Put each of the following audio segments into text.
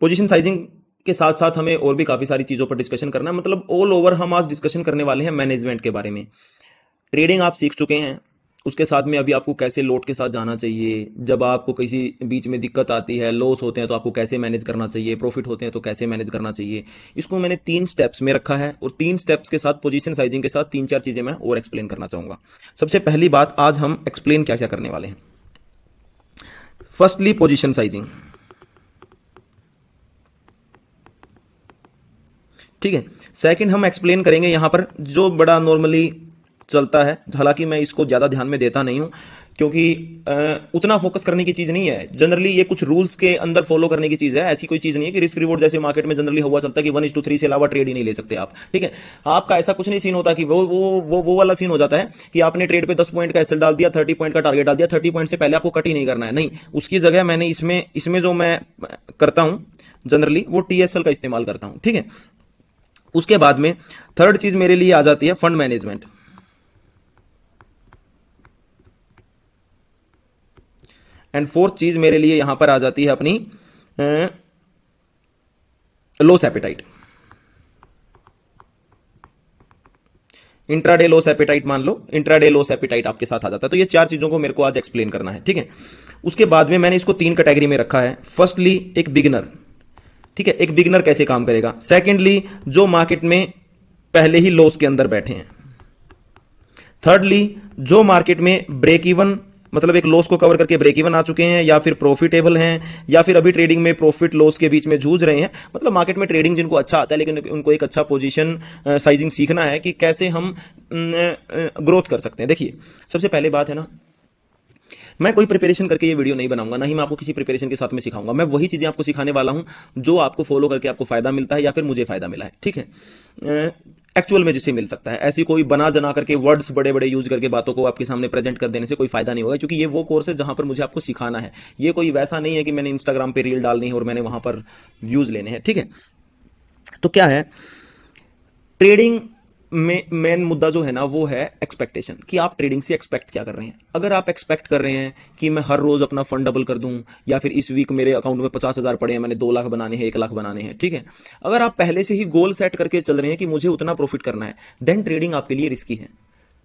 Position sizing के साथ साथ हमें और भी काफ़ी सारी चीज़ों पर डिस्कशन करना है, मतलब ऑल ओवर हम आज डिस्कशन करने वाले हैं मैनेजमेंट के बारे में। ट्रेडिंग आप सीख चुके हैं, उसके साथ में अभी आपको कैसे लोड के साथ जाना चाहिए, जब आपको किसी बीच में दिक्कत आती है, लॉस होते हैं तो आपको कैसे मैनेज करना चाहिए, प्रॉफिट होते हैं तो कैसे मैनेज करना चाहिए, इसको मैंने 3 स्टेप्स में रखा है और 3 स्टेप्स के साथ पोजीशन साइजिंग के साथ 3-4 चीज़ें मैं और एक्सप्लेन करना चाहूँगा। सबसे पहली बात, आज हम एक्सप्लेन क्या क्या करने वाले हैं। फर्स्टली पोजीशन साइजिंग, ठीक है। सेकंड हम एक्सप्लेन करेंगे यहां पर जो बड़ा नॉर्मली चलता है, हालांकि मैं इसको ज़्यादा ध्यान में देता नहीं हूं क्योंकि उतना फोकस करने की चीज़ नहीं है। जनरली ये कुछ रूल्स के अंदर फॉलो करने की चीज़ है, ऐसी कोई चीज़ नहीं है कि रिस्क रिवॉर्ड जैसे मार्केट में जनरली हुआ चलता है कि 1:3 से अलावा ट्रेड ही नहीं ले सकते आप, ठीक है। आपका ऐसा कुछ नहीं सीन होता कि वो वाला सीन हो जाता है कि आपने ट्रेड पे 10 पॉइंट का एसएल डाल दिया, 30 पॉइंट का टारगेट डाल दिया, 30 पॉइंट से पहले आपको कट ही नहीं करना है। नहीं, उसकी जगह मैंने इसमें जो मैं करता हूं जनरली वो टीएसएल का इस्तेमाल करता हूं, ठीक है। उसके बाद में थर्ड चीज मेरे लिए आ जाती है फंड मैनेजमेंट, एंड फोर्थ चीज मेरे लिए यहां पर आ जाती है अपनी loss appetite, intraday loss appetite. मान लो इंट्राडे लॉस एपेटाइट आपके साथ आ जाता है। तो ये 4 चीजों को मेरे को आज एक्सप्लेन करना है, ठीक है। उसके बाद में मैंने इसको 3 कैटेगरी में रखा है। फर्स्टली एक बिगिनर, ठीक है, एक बिगिनर कैसे काम करेगा। सेकेंडली जो मार्केट में पहले ही लॉस के अंदर बैठे हैं। थर्डली जो मार्केट में ब्रेक इवन, मतलब एक लॉस को कवर करके ब्रेक इवन आ चुके हैं, या फिर प्रॉफिटेबल हैं, या फिर अभी ट्रेडिंग में प्रॉफिट लॉस के बीच में जूझ रहे हैं। मतलब मार्केट में ट्रेडिंग जिनको अच्छा आता है लेकिन उनको एक अच्छा पोजीशन साइजिंग सीखना है कि कैसे हम ग्रोथ कर सकते हैं। देखिए, सबसे पहले बात है ना, मैं कोई प्रिपरेशन करके ये वीडियो नहीं बनाऊंगा, ना ही मैं आपको किसी प्रिपरेशन के साथ में सिखाऊंगा। मैं वही चीज़ें आपको सिखाने वाला हूं जो आपको फॉलो करके आपको फायदा मिलता है या फिर मुझे फायदा मिला है, ठीक है। एक्चुअल में जिससे मिल सकता है। ऐसी कोई बना जना करके वर्ड्स बड़े बड़े यूज करके बातों को आपके सामने प्रेजेंट कर देने से कोई फायदा नहीं होगा, क्योंकि ये वो कोर्स है जहां पर मुझे आपको सिखाना है। ये कोई वैसा नहीं है कि मैंने इंस्टाग्राम पे रील डालनी है और मैंने वहां पर व्यूज लेने हैं, ठीक है। तो क्या है, ट्रेडिंग में मेन मुद्दा जो है ना वो है एक्सपेक्टेशन, कि आप ट्रेडिंग से एक्सपेक्ट क्या कर रहे हैं। अगर आप एक्सपेक्ट कर रहे हैं कि मैं हर रोज अपना फंड डबल कर दूं, या फिर इस वीक मेरे अकाउंट में 50,000 पड़े हैं, मैंने 2 लाख बनाने हैं, 1 लाख बनाने हैं, ठीक है। अगर आप पहले से ही गोल सेट करके चल रहे हैं कि मुझे उतना प्रॉफिट करना है, देन ट्रेडिंग आपके लिए रिस्की है,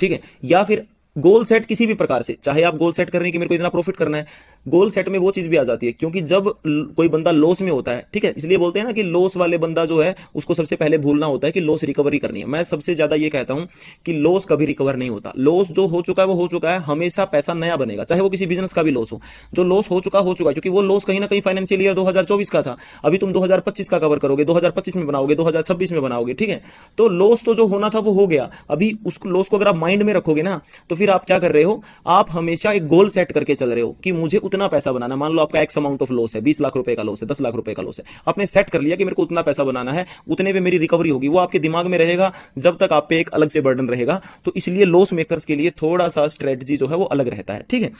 ठीक है। या फिर गोल सेट किसी भी प्रकार से, चाहे आप गोल सेट कर रहे हैं कि मेरे को इतना प्रॉफिट करना है, गोल सेट में वो चीज भी आ जाती है, क्योंकि जब कोई बंदा लॉस में होता है, ठीक है, इसलिए बोलते हैं ना कि लॉस वाले बंदा जो है उसको सबसे पहले भूलना होता है कि लॉस रिकवरी करनी है। मैं सबसे ज्यादा ये कहता हूं कि लॉस कभी रिकवर नहीं होता। लॉस जो हो चुका है वो हो चुका है, हमेशा पैसा नया बनेगा, चाहे वो किसी बिजनेस का भी लॉस हो। जो लॉस हो चुका, क्योंकि वो लॉस कहीं ना कहीं फाइनेंशियल ईयर 2024 का था। अभी तुम 2025 का कवर करोगे, 2025 में बनाओगे, 2026 में बनाओगे, ठीक है। तो लॉस तो जो होना था वो हो गया। अभी उस लॉस को अगर आप माइंड में रखोगे ना, तो फिर आप क्या कर रहे हो, आप हमेशा एक गोल सेट करके चल रहे हो कि मुझे उतना पैसा बनाना। मान लो आपका एक्स अमाउंट ऑफ लॉस है, 20 लाख रुपए का लॉस है, 10 लाख रुपए का लॉस है, आपने सेट कर लिया कि मेरे को उतना पैसा बनाना है, उतने पे मेरी रिकवरी होगी। वो आपके दिमाग में रहेगा जब तक आप पे एक अलग से बर्डन रहेगा। तो इसलिए लॉस मेकर्स के लिए थोड़ा सा स्ट्रेटजी जो है वो अलग रहता है, ठीक है।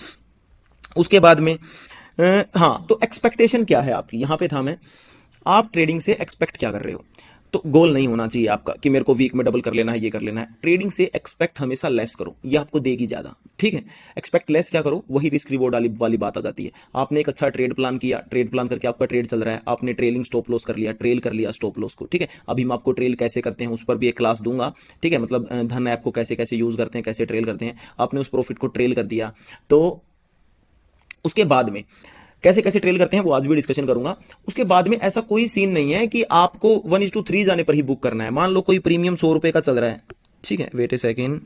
उसके बाद में हाँ, तो एक्सपेक्टेशन क्या है आपकी, यहां पे था मैं, आप ट्रेडिंग से एक्सपेक्ट क्या कर रहे हो। तो गोल नहीं होना चाहिए आपका कि मेरे को वीक में डबल कर लेना है, ये कर लेना है। ट्रेडिंग से एक्सपेक्ट हमेशा लेस करो, ये आपको देगी ज्यादा, ठीक है। एक्सपेक्ट लेस क्या करो, वही रिस्क रिवॉर्ड वाली बात आ जाती है। आपने एक अच्छा ट्रेड प्लान किया, ट्रेड प्लान करके आपका ट्रेड चल रहा है, आपने ट्रेलिंग स्टॉप लॉस कर लिया, ट्रेल कर लिया स्टॉप लॉस को, ठीक है। अभी मैं आपको ट्रेल कैसे करते हैं उस पर भी एक क्लास दूंगा, ठीक है। मतलब धन ऐप को कैसे कैसे यूज करते हैं, कैसे ट्रेल करते हैं। आपने उस प्रॉफिट को ट्रेल कर दिया, तो उसके बाद में कैसे कैसे ट्रेल करते हैं वो आज भी डिस्कशन करूंगा। उसके बाद में ऐसा कोई सीन नहीं है कि आपको 1:3 जाने पर ही बुक करना है। मान लो कोई प्रीमियम 100 रुपए का चल रहा है, ठीक है, वेट ए सेकेंड।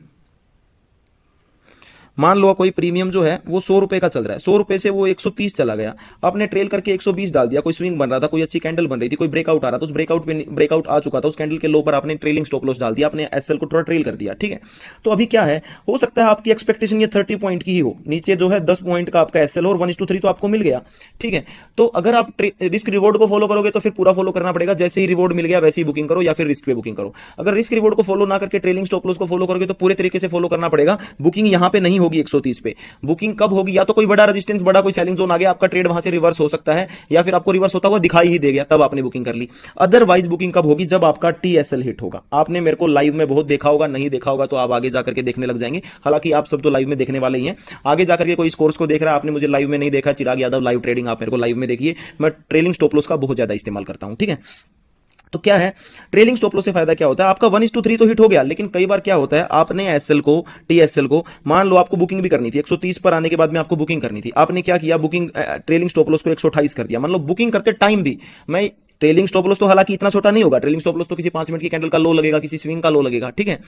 मान लो कोई प्रीमियम जो है वो 100 रुपए का चल रहा है, 100 रुपए से वो 130 चला गया, आपने ट्रेल करके 120 डाल दिया। कोई स्विंग बन रहा था, कोई अच्छी कैंडल बन रही थी, कोई ब्रेकआउट आ रहा था, उस ब्रेकआउट आ चुका था, उस कैंडल के लो पर आपने ट्रेलिंग स्टॉप लॉस डाल दिया, आपने एसएल को थोड़ा ट्रेल कर दिया, ठीक है। तो अभी क्या है, हो सकता है आपकी एक्सपेक्टेशन ये 30 पॉइंट की ही हो, नीचे जो है 10 पॉइंट का आपका एसएल और 1:3 तो आपको मिल गया, ठीक है। तो अगर आप रिस्क रिवॉर्ड को फॉलो करोगे तो फिर पूरा फॉलो करना पड़ेगा, जैसे ही रिवॉर्ड मिल गया वैसे ही बुकिंग करो या फिर रिस्क पे बुकिंग करो। अगर रिस्क रिवॉर्ड को फॉलो ना करके ट्रेलिंग स्टॉप लॉस को फॉलो करोगे तो पूरे तरीके से फॉलो करना पड़ेगा, बुकिंग यहां पे नहीं होगी 130 पे, बुकिंग कब होगी, या तो कोई बड़ा रेजिस्टेंस, बड़ा कोई सेलिंग जोन आ गया, आपका ट्रेड वहां से रिवर्स हो सकता है, या फिर आपको रिवर्स होता हुआ दिखाई ही दे गया, तब आपने बुकिंग कर ली। अदरवाइज बुकिंग कब होगी, जब आपका टीएसएल हिट होगा। आपने मेरे को लाइव में बहुत देखा होगा, नहीं देखा होगा तो आप आगे जाकर के देखने लग जाएंगे, हालांकि आप सब तो लाइव में देखने वाले ही हैं। आगे जाकर के कोई इस कोर्स को देख रहा है, आपने मुझे लाइव में नहीं देखा, चिराग यादव लाइव ट्रेडिंग, आप मेरे को लाइव में देखिए, मैं ट्रेलिंग स्टॉप लॉस का बहुत ज्यादा इस्तेमाल करता हूं, ठीक है। तो क्या है, ट्रेलिंग स्टॉप लॉस से फायदा क्या होता है, आपका 1:3 तो हिट हो गया, लेकिन कई बार क्या होता है, आपने एसएल को, टीएसएल को, मान लो आपको बुकिंग भी करनी थी 130 पर आने के बाद में, आपको बुकिंग करनी थी, आपने क्या किया, बुकिंग ट्रेलिंग स्टॉप लॉस को 128 कर दिया, मान लो बुकिंग करते टाइम भी मैं, ट्रेलिंग स्टॉप लॉस तो हालांकि इतना छोटा नहीं होगा, ट्रेलिंग स्टॉप लॉस तो किसी 5 मिनट की कैंडल का लो लगेगा, किसी स्विंग का लो लगेगा, ठीक है,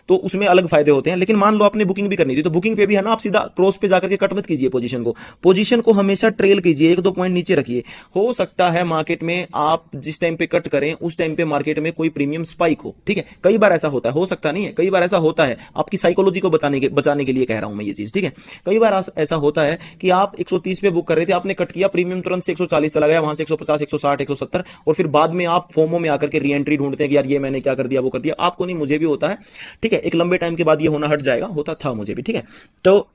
तो उसमें अलग फायदे होते हैं। लेकिन मान लो आपने बुकिंग भी करनी थी, तो बुकिंग पे भी है ना, आप सीधा क्रॉस पे जाकर के कट मत कीजिए पोजीशन को हमेशा ट्रेल कीजिए, 1-2 पॉइंट नीचे रखिए। हो सकता है मार्केट में आप जिस टाइम पे कट करें उस टाइम पे मार्केट में कोई प्रीमियम स्पाइक हो, ठीक है, कई बार ऐसा होता है, हो सकता नहीं है, कई बार ऐसा होता है, आपकी साइकोलॉजी को बचाने के लिए कह रहा हूं मैं ये चीज, ठीक है। कई बार ऐसा होता है कि आप 130 पे बुक कर रहे थे, आपने कट किया, प्रीमियम तुरंत से 140 चला गया, वहां से 150, 160, 170, और फिर बाद में आप फोमो में आकर के री एंट्री ढूंढते हैं कि यार ये मैंने क्या कर दिया, वो कर दिया। आपको नहीं, मुझे भी होता है, ठीक है, एक लंबे टाइम के बाद ये होना हट जाएगा, होता था मुझे भी, ठीक है। तो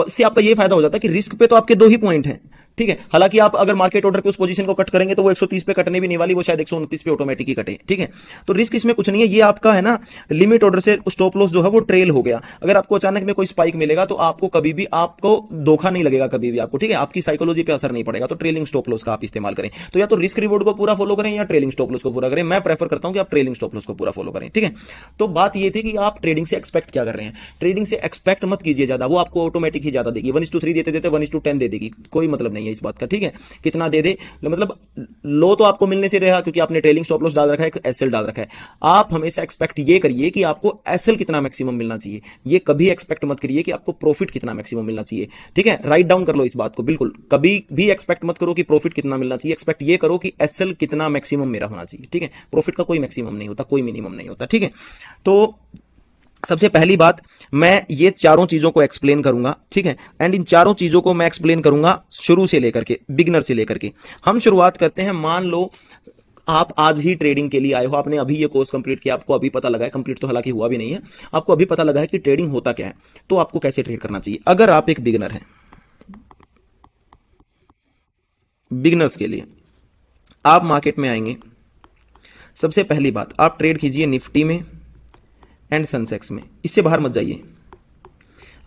इससे आपका ये फायदा हो जाता है कि रिस्क पे तो आपके 2 ही पॉइंट हैं, ठीक है। हालांकि आप अगर मार्केट ऑर्डर पे उस पोजीशन को कट करेंगे तो वो 130 पे कटने भी नहीं वाली, वो शायद 129 पे ऑटोमेटिक ही कटे, ठीक है। तो रिस्क इसमें कुछ नहीं है, ये आपका है ना, लिमिट ऑर्डर से स्टॉप लॉस जो है वो ट्रेल हो गया। अगर आपको अचानक में कोई स्पाइक मिलेगा तो आपको कभी भी, आपको धोखा नहीं लगेगा कभी भी आपको, ठीक है, आपकी साइकोलॉजी पे असर नहीं पड़ेगा। तो ट्रेलिंग स्टॉप लॉस का आप इस्तेमाल करें, तो या तो रिस्क रिवॉर्ड को पूरा फॉलो करें या ट्रेलिंग स्टॉप लॉस को पूरा करें। मैं प्रेफर करता हूं कि आप ट्रेलिंग स्टॉप लॉस को पूरा फॉलो करें, ठीक है। तो बात ये थी कि आप ट्रेडिंग से एक्सपेक्ट क्या कर रहे हैं, ट्रेडिंग से एक्सपेक्ट मत कीजिए ज्यादा, वो आपको ऑटोमेटिक ही ज्यादा देगी, 1:3 देते देते 1:10 दे देगी, कोई मतलब नहीं है इस बात का, ठीक है। कितना दे दे, मतलब लो तो आपको मिलने से रहा क्योंकि आपने ट्रेलिंग स्टॉप लॉस डाल रखा है, एसएल डाल रखा है। आप हमेशा एक्सपेक्ट ये करिए कि आपको एसएल कितना मैक्सिमम मिलना चाहिए, ये कभी एक्सपेक्ट मत करिए कि आपको प्रॉफिट कितना मैक्सिमम मिलना चाहिए, ठीक है। राइट डाउन कर लो इस बात को, बिल्कुल कभी भी एक्सपेक्ट मत करो कि प्रॉफिट कितना मिलना चाहिए, एक्सपेक्ट ये करो कि एसएल कितना मैक्सिमम मेरा होना चाहिए, ठीक है। प्रॉफिट का कोई मैक्सिमम नहीं होता, कोई मिनिमम नहीं होता, ठीक है। तो सबसे पहली बात, मैं ये चारों चीजों को एक्सप्लेन करूंगा, ठीक है, एंड इन चारों चीजों को मैं एक्सप्लेन करूंगा शुरू से लेकर के, बिगिनर से लेकर के। हम शुरुआत करते हैं, मान लो आप आज ही ट्रेडिंग के लिए आए हो, आपने अभी ये कोर्स कंप्लीट किया, आपको अभी पता लगा है, कंप्लीट तो हालांकि हुआ भी नहीं है, आपको अभी पता लगा है कि ट्रेडिंग होता क्या है, तो आपको कैसे ट्रेड करना चाहिए। अगर आप एक बिगिनर हैं, बिगिनर्स के लिए आप मार्केट में आएंगे, सबसे पहली बात, आप ट्रेड कीजिए निफ्टी में एंड सेंसेक्स में, इससे बाहर मत जाइए।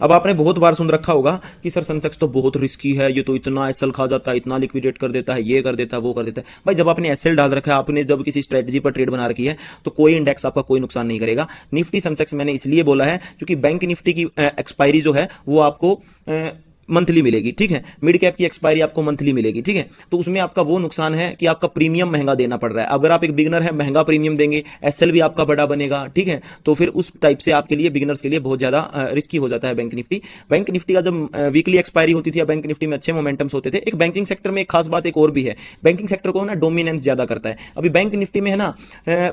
अब आपने बहुत बार सुन रखा होगा कि सर सेंसेक्स तो बहुत रिस्की है, ये तो इतना एसएल खा जाता है, इतना लिक्विडेट कर देता है, ये कर देता है, वो कर देता है। भाई जब आपने एसएल डाल रखा है, आपने जब किसी स्ट्रेटजी पर ट्रेड बना रखी है, तो कोई इंडेक्स आपका कोई नुकसान नहीं करेगा। निफ्टी सेंसेक्स मैंने इसलिए बोला है क्योंकि बैंक निफ्टी की एक्सपायरी जो है वो आपको मंथली मिलेगी, ठीक है, मिड कैप की एक्सपायरी आपको मंथली मिलेगी, ठीक है। तो उसमें आपका वो नुकसान है कि आपका प्रीमियम महंगा देना पड़ रहा है। अगर आप एक बिगिनर है, महंगा प्रीमियम देंगे, एसएल भी आपका बड़ा बनेगा, ठीक है, तो फिर उस टाइप से आपके लिए, बिगिनर्स के लिए बहुत ज्यादा रिस्की हो जाता है बैंक निफ्टी। बैंक निफ्टी का जब वीकली एक्सपायरी होती थी या बैंक निफ्टी में अच्छे मोमेंटम्स होते थे, एक बैंकिंग सेक्टर में एक खास बात एक और भी है, बैंकिंग सेक्टर को ना डोमिनेंस ज्यादा करता है। अभी बैंक निफ्टी में है ना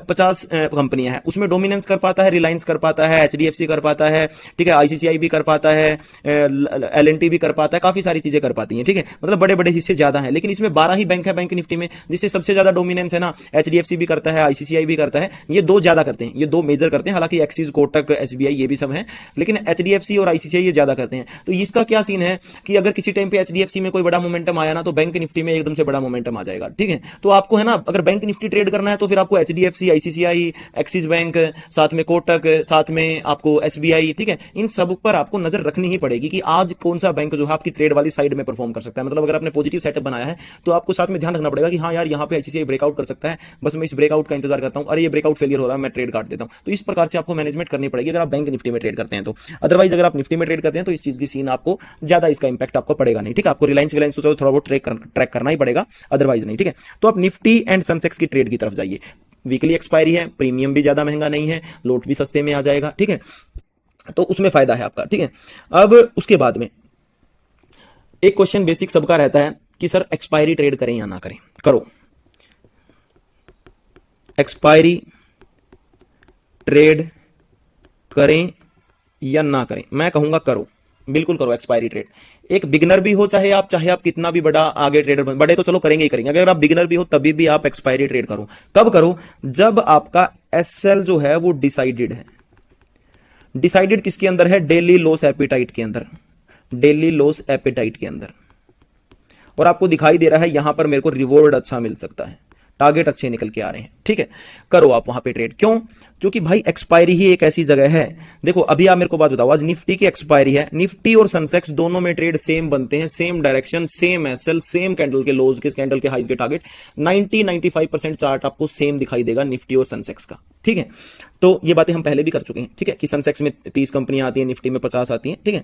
50 कंपनियां हैं, उसमें डोमिनेंस कर पाता है, रिलायंस कर पाता है, एचडीएफसी कर पाता है, ठीक है, आईसीसीआई भी कर पाता है, एलएनटी भी कर पाता है, काफी सारी चीजें कर पाती हैं, ठीक है, मतलब बड़े बड़े हिस्से ज्यादा हैं। लेकिन इसमें 12 ही बैंक है बैंक निफ्टी में, जिससे सबसे ज्यादा डोमिनेंस है ना, एचडीएफसी भी करता है, आईसीसीआई भी करता है, ये दो ज्यादा करते हैं, ये दो मेजर करते हैं। हालांकि एक्सिस, कोटक, एसबीआई ये भी सब है, लेकिन एचडीएफसी और आईसीसीआई ये ज्यादा करते हैं। तो इसका क्या सीन है कि अगर किसी टाइम पे एचडीएफसी में कोई बड़ा मोमेंटम आया ना, तो बैंक निफ्टी में एकदम से बड़ा मोमेंटम आ जाएगा, ठीक है। तो आपको है ना, अगर बैंक निफ्टी ट्रेड करना है तो फिर आपको एचडीएफसी, आईसीसीआई, एक्सिस बैंक, साथ में कोटक, साथ में आपको एसबीआई, ठीक है, इन सब पर आपको नजर रखनी ही पड़ेगी कि आज कौन सा बैंक जो है आपकी ट्रेड वाली साइड में परफॉर्म कर सकता है। मतलब अगर आपने पॉजिटिव सेटअप बनाया है तो आपको साथ में ध्यान रखना पड़ेगा कि हाँ यार, यहाँ पे आईसीसीआई ब्रेकआउट कर सकता है, बस मैं इस ब्रेकआउट का इंतजार करता हूँ, अरे ये ब्रेकआउट फेलियर हो रहा है, मैं ट्रेड काट देता हूँ। तो इस प्रकार से आपको मैनेजमेंट करनी पड़ेगी अगर आप बैंक निफ्टी में ट्रेड करते हैं तो। अदरवाइज अगर आप निफ्टी में ट्रेड करते हैं तो इस चीज की सीन आपको ज्यादा, इसका इंपैक्ट आपको पड़ेगा नहीं, ठीक है। आपको रिलायंस विलायंस को थोड़ा बहुत ट्रैक करना ही पड़ेगा, अदरवाइज नहीं, ठीक है। तो आप निफ्टी एंड सेंसेक्स की ट्रेड की तरफ जाइए, वीकली एक्सपायरी है, प्रीमियम भी ज्यादा महंगा नहीं है, लोट भी सस्ते में आ जाएगा, ठीक है, तो उसमें फायदा है आपका, ठीक है। अब उसके बाद में एक क्वेश्चन बेसिक सबका रहता है कि सर एक्सपायरी ट्रेड करें या ना करें। करो, एक्सपायरी ट्रेड करें या ना करें, मैं कहूंगा करो, बिल्कुल करो एक्सपायरी ट्रेड। एक बिगिनर भी हो, चाहे आप कितना भी बड़ा आगे ट्रेडर बन, बड़े तो चलो करेंगे ही करेंगे, अगर आप बिगिनर भी हो तभी भी आप एक्सपायरी ट्रेड करो। कब करो? जब आपका एसएल जो है वो डिसाइडेड है, डिसाइडेड किसके अंदर है? डेली लॉस एपिटाइट के अंदर, डेली लॉस एपिटाइट के अंदर। और आपको दिखाई दे रहा है यहां पर मेरे को रिवॉर्ड अच्छा मिल सकता है, टारगेट अच्छे निकल के आ रहे हैं, ठीक है, करो आप वहां पे ट्रेड। क्यों? क्योंकि भाई एक्सपायरी ही एक ऐसी जगह है। देखो अभी आप मेरे को बात बताओ, आज निफ्टी की एक्सपायरी है, निफ्टी और सेंसेक्स दोनों में ट्रेड सेम बनते हैं, same direction, same SL, same candle के लोज के, कैंडल के हाइज के टारगेट, 90-95% चार्ट आपको सेम दिखाई देगा निफ्टी और सेंसेक्स का, ठीक है। तो ये बातें हम पहले भी कर चुके हैं, ठीक है, कि सेंसेक्स में 30 कंपनियां आती हैं, निफ्टी में 50 आती हैं, ठीक है,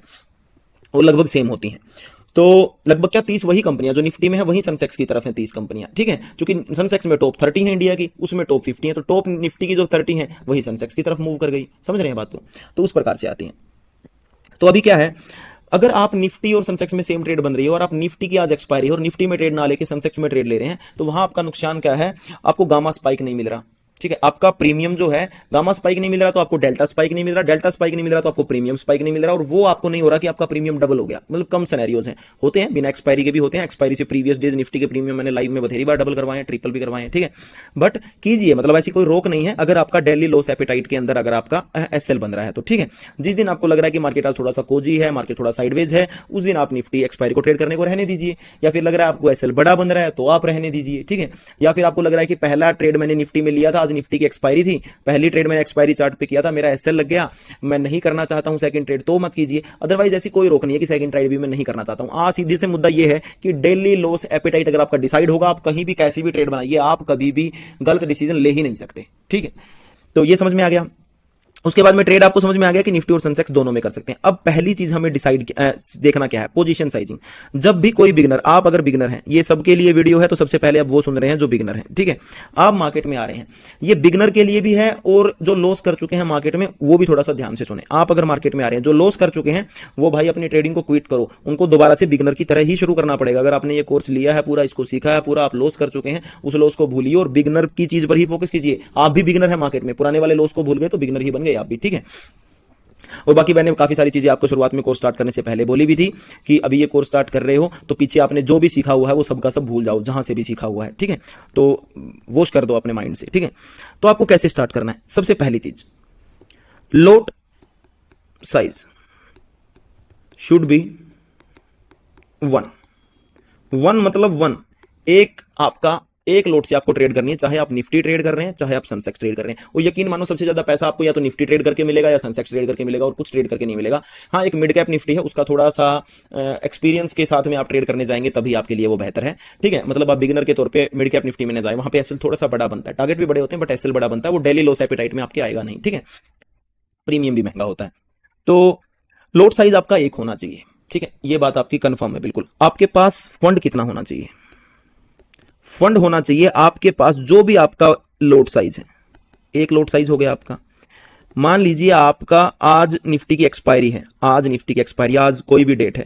वो लगभग सेम होती हैं। तो लगभग क्या 30 वही कंपनियां जो निफ्टी में है वही सेंसेक्स की तरफ है 30 कंपनियां, ठीक है, क्योंकि सेंसेक्स में टॉप 30 है इंडिया की, उसमें टॉप 50 है, तो टॉप निफ्टी की जो 30 है वही सेंसेक्स की तरफ मूव कर गई। समझ रहे हैं बात को? तो उस प्रकार से आती है। तो अभी क्या है, अगर आप निफ्टी और सेंसेक्स में सेम ट्रेड बन रही है और आप निफ्टी की आज एक्सपायरी और निफ्टी में ट्रेड ना लेके सेंसेक्स में ट्रेड ले रहे हैं, तो वहां आपका नुकसान क्या है? आपको गामा स्पाइक नहीं मिल रहा, ठीक है, आपका प्रीमियम जो है, गामा स्पाइक नहीं मिल रहा तो आपको डेल्टा स्पाइक नहीं मिल रहा, डेल्टा स्पाइक नहीं मिल रहा तो आपको प्रीमियम स्पाइक नहीं मिल रहा, और वो आपको नहीं हो रहा कि आपका प्रीमियम डबल हो गया। मतलब कम सिनेरियोज हैं, होते हैं बिना एक्सपायरी के भी होते हैं, एक्सपायरी से प्रीवियस डेज निफ्टी के प्रीमियम मैंने लाइव में बथेरी बार डबल करवाए हैं, ट्रिपल भी करवाए हैं, ठीक है, बट कीजिए, मतलब ऐसी कोई रोक नहीं है अगर आपका डेली लॉस एपेटाइट के अंदर अगर आपका एसएल बन रहा है तो, ठीक है। जिस दिन आपको लग रहा है कि मार्केट आज थोड़ा सा कोजी है, मार्केट थोड़ा साइडवेज है, उस दिन आप निफ्टी एक्सपायरी को ट्रेड करने को रहने दीजिए, या फिर लग रहा है आपको एसएल बड़ा बन रहा है तो आप रहने दीजिए, ठीक है, या फिर आपको लग रहा है कि पहला ट्रेड मैंने निफ्टी में लिया था, आज निफ्टी की एक्सपायरी थी, पहली ट्रेड मैंने एक्सपायरी चार्ट पे किया था, मेरा एसएल लग गया, मैं नहीं करना चाहता हूं सेकंड ट्रेड, तो मत कीजिए। अदरवाइज ऐसी कोई रोक नहीं है कि सेकंड ट्रेड भी मैं नहीं करना चाहता हूं। सीधे से मुद्दा ये है कि डेली लॉस एपेटाइट अगर आपका डिसाइड होगा, आप कहीं भी कैसी भी ट्रेड बनाइए, आप कभी भी गलत डिसीजन ले ही नहीं सकते, ठीक है। तो ये समझ में आ गया। उसके बाद में ट्रेड आपको समझ में आ गया कि निफ्टी और सेंसेक्स दोनों में कर सकते हैं। अब पहली चीज हमें डिसाइड देखना क्या है, पोजीशन साइजिंग। जब भी कोई बिगनर, आप अगर बिगनर हैं, ये सबके लिए वीडियो है, तो सबसे पहले आप वो सुन रहे हैं जो बिगनर हैं, ठीक है, आप मार्केट में आ रहे हैं, ये बिगनर के लिए भी है, और जो लॉस कर चुके हैं मार्केट में वो भी थोड़ा सा ध्यान से सुने। आप अगर मार्केट में आ रहे हैं, जो लॉस कर चुके हैं वो भाई अपनी ट्रेडिंग को क्विट करो, उनको दोबारा से बिगनर की तरह ही शुरू करना पड़ेगा। अगर आपने ये कोर्स लिया है पूरा, इसको सीखा है पूरा, आप लॉस कर चुके हैं, उस लॉस को भूलिए और बिगनर की चीज पर ही फोकस कीजिए। आप भी बिगनर है मार्केट में, पुराने वाले लॉस को भूल गए तो बिगनर ही बन गए आप भी, ठीक है। और बाकी मैंने काफी सारी चीजें आपको शुरुआत में कोर्स स्टार्ट करने से पहले बोली भी थी कि अभी ये कोर्स स्टार्ट कर रहे हो तो पीछे आपने जो भी सीखा हुआ है वो सबका सब भूल जाओ, जहां से भी सीखा हुआ है, ठीक है, तो वॉश कर दो अपने माइंड से, ठीक है। तो आपको कैसे स्टार्ट करना है? सबसे पहली चीज, लोट साइज शुड बी 1। 1 मतलब 1, एक आपका एक लोट से आपको ट्रेड करनी है, चाहे आप निफ्टी ट्रेड कर रहे हैं, चाहे आप सेंसेक्स ट्रेड कर रहे हैं। और यकीन मानो सबसे ज्यादा पैसा आपको या तो निफ्टी ट्रेड करके मिलेगा या सेंसेक्स ट्रेड करके मिलेगा, और कुछ ट्रेड करके नहीं मिलेगा। हाँ, एक मिड कैप निफ्टी है, उसका थोड़ा सा एक्सपीरियंस के साथ में आप ट्रेड करने जाएंगे तभी आपके लिए वो बेहतर है, ठीक है। मतलब आप बिगिनर के तौर पर मिड कैप निफ्टी में न जाए, वहां पे एसएल थोड़ा सा बड़ा बनता है, टारगेट भी बड़े होते हैं बट एसएल बड़ा बनता है, वो डेली लॉस एपेटाइट में आपके आएगा नहीं, ठीक है, प्रीमियम भी महंगा होता है। तो लोट साइज आपका एक होना चाहिए, ठीक है, ये बात आपकी कंफर्म है बिल्कुल। आपके पास फंड कितना होना चाहिए? फंड होना चाहिए आपके पास, जो भी आपका लोट साइज है, एक लोट साइज हो गया आपका। मान लीजिए आपका आज निफ्टी की एक्सपायरी है, आज निफ्टी की एक्सपायरी, आज कोई भी डेट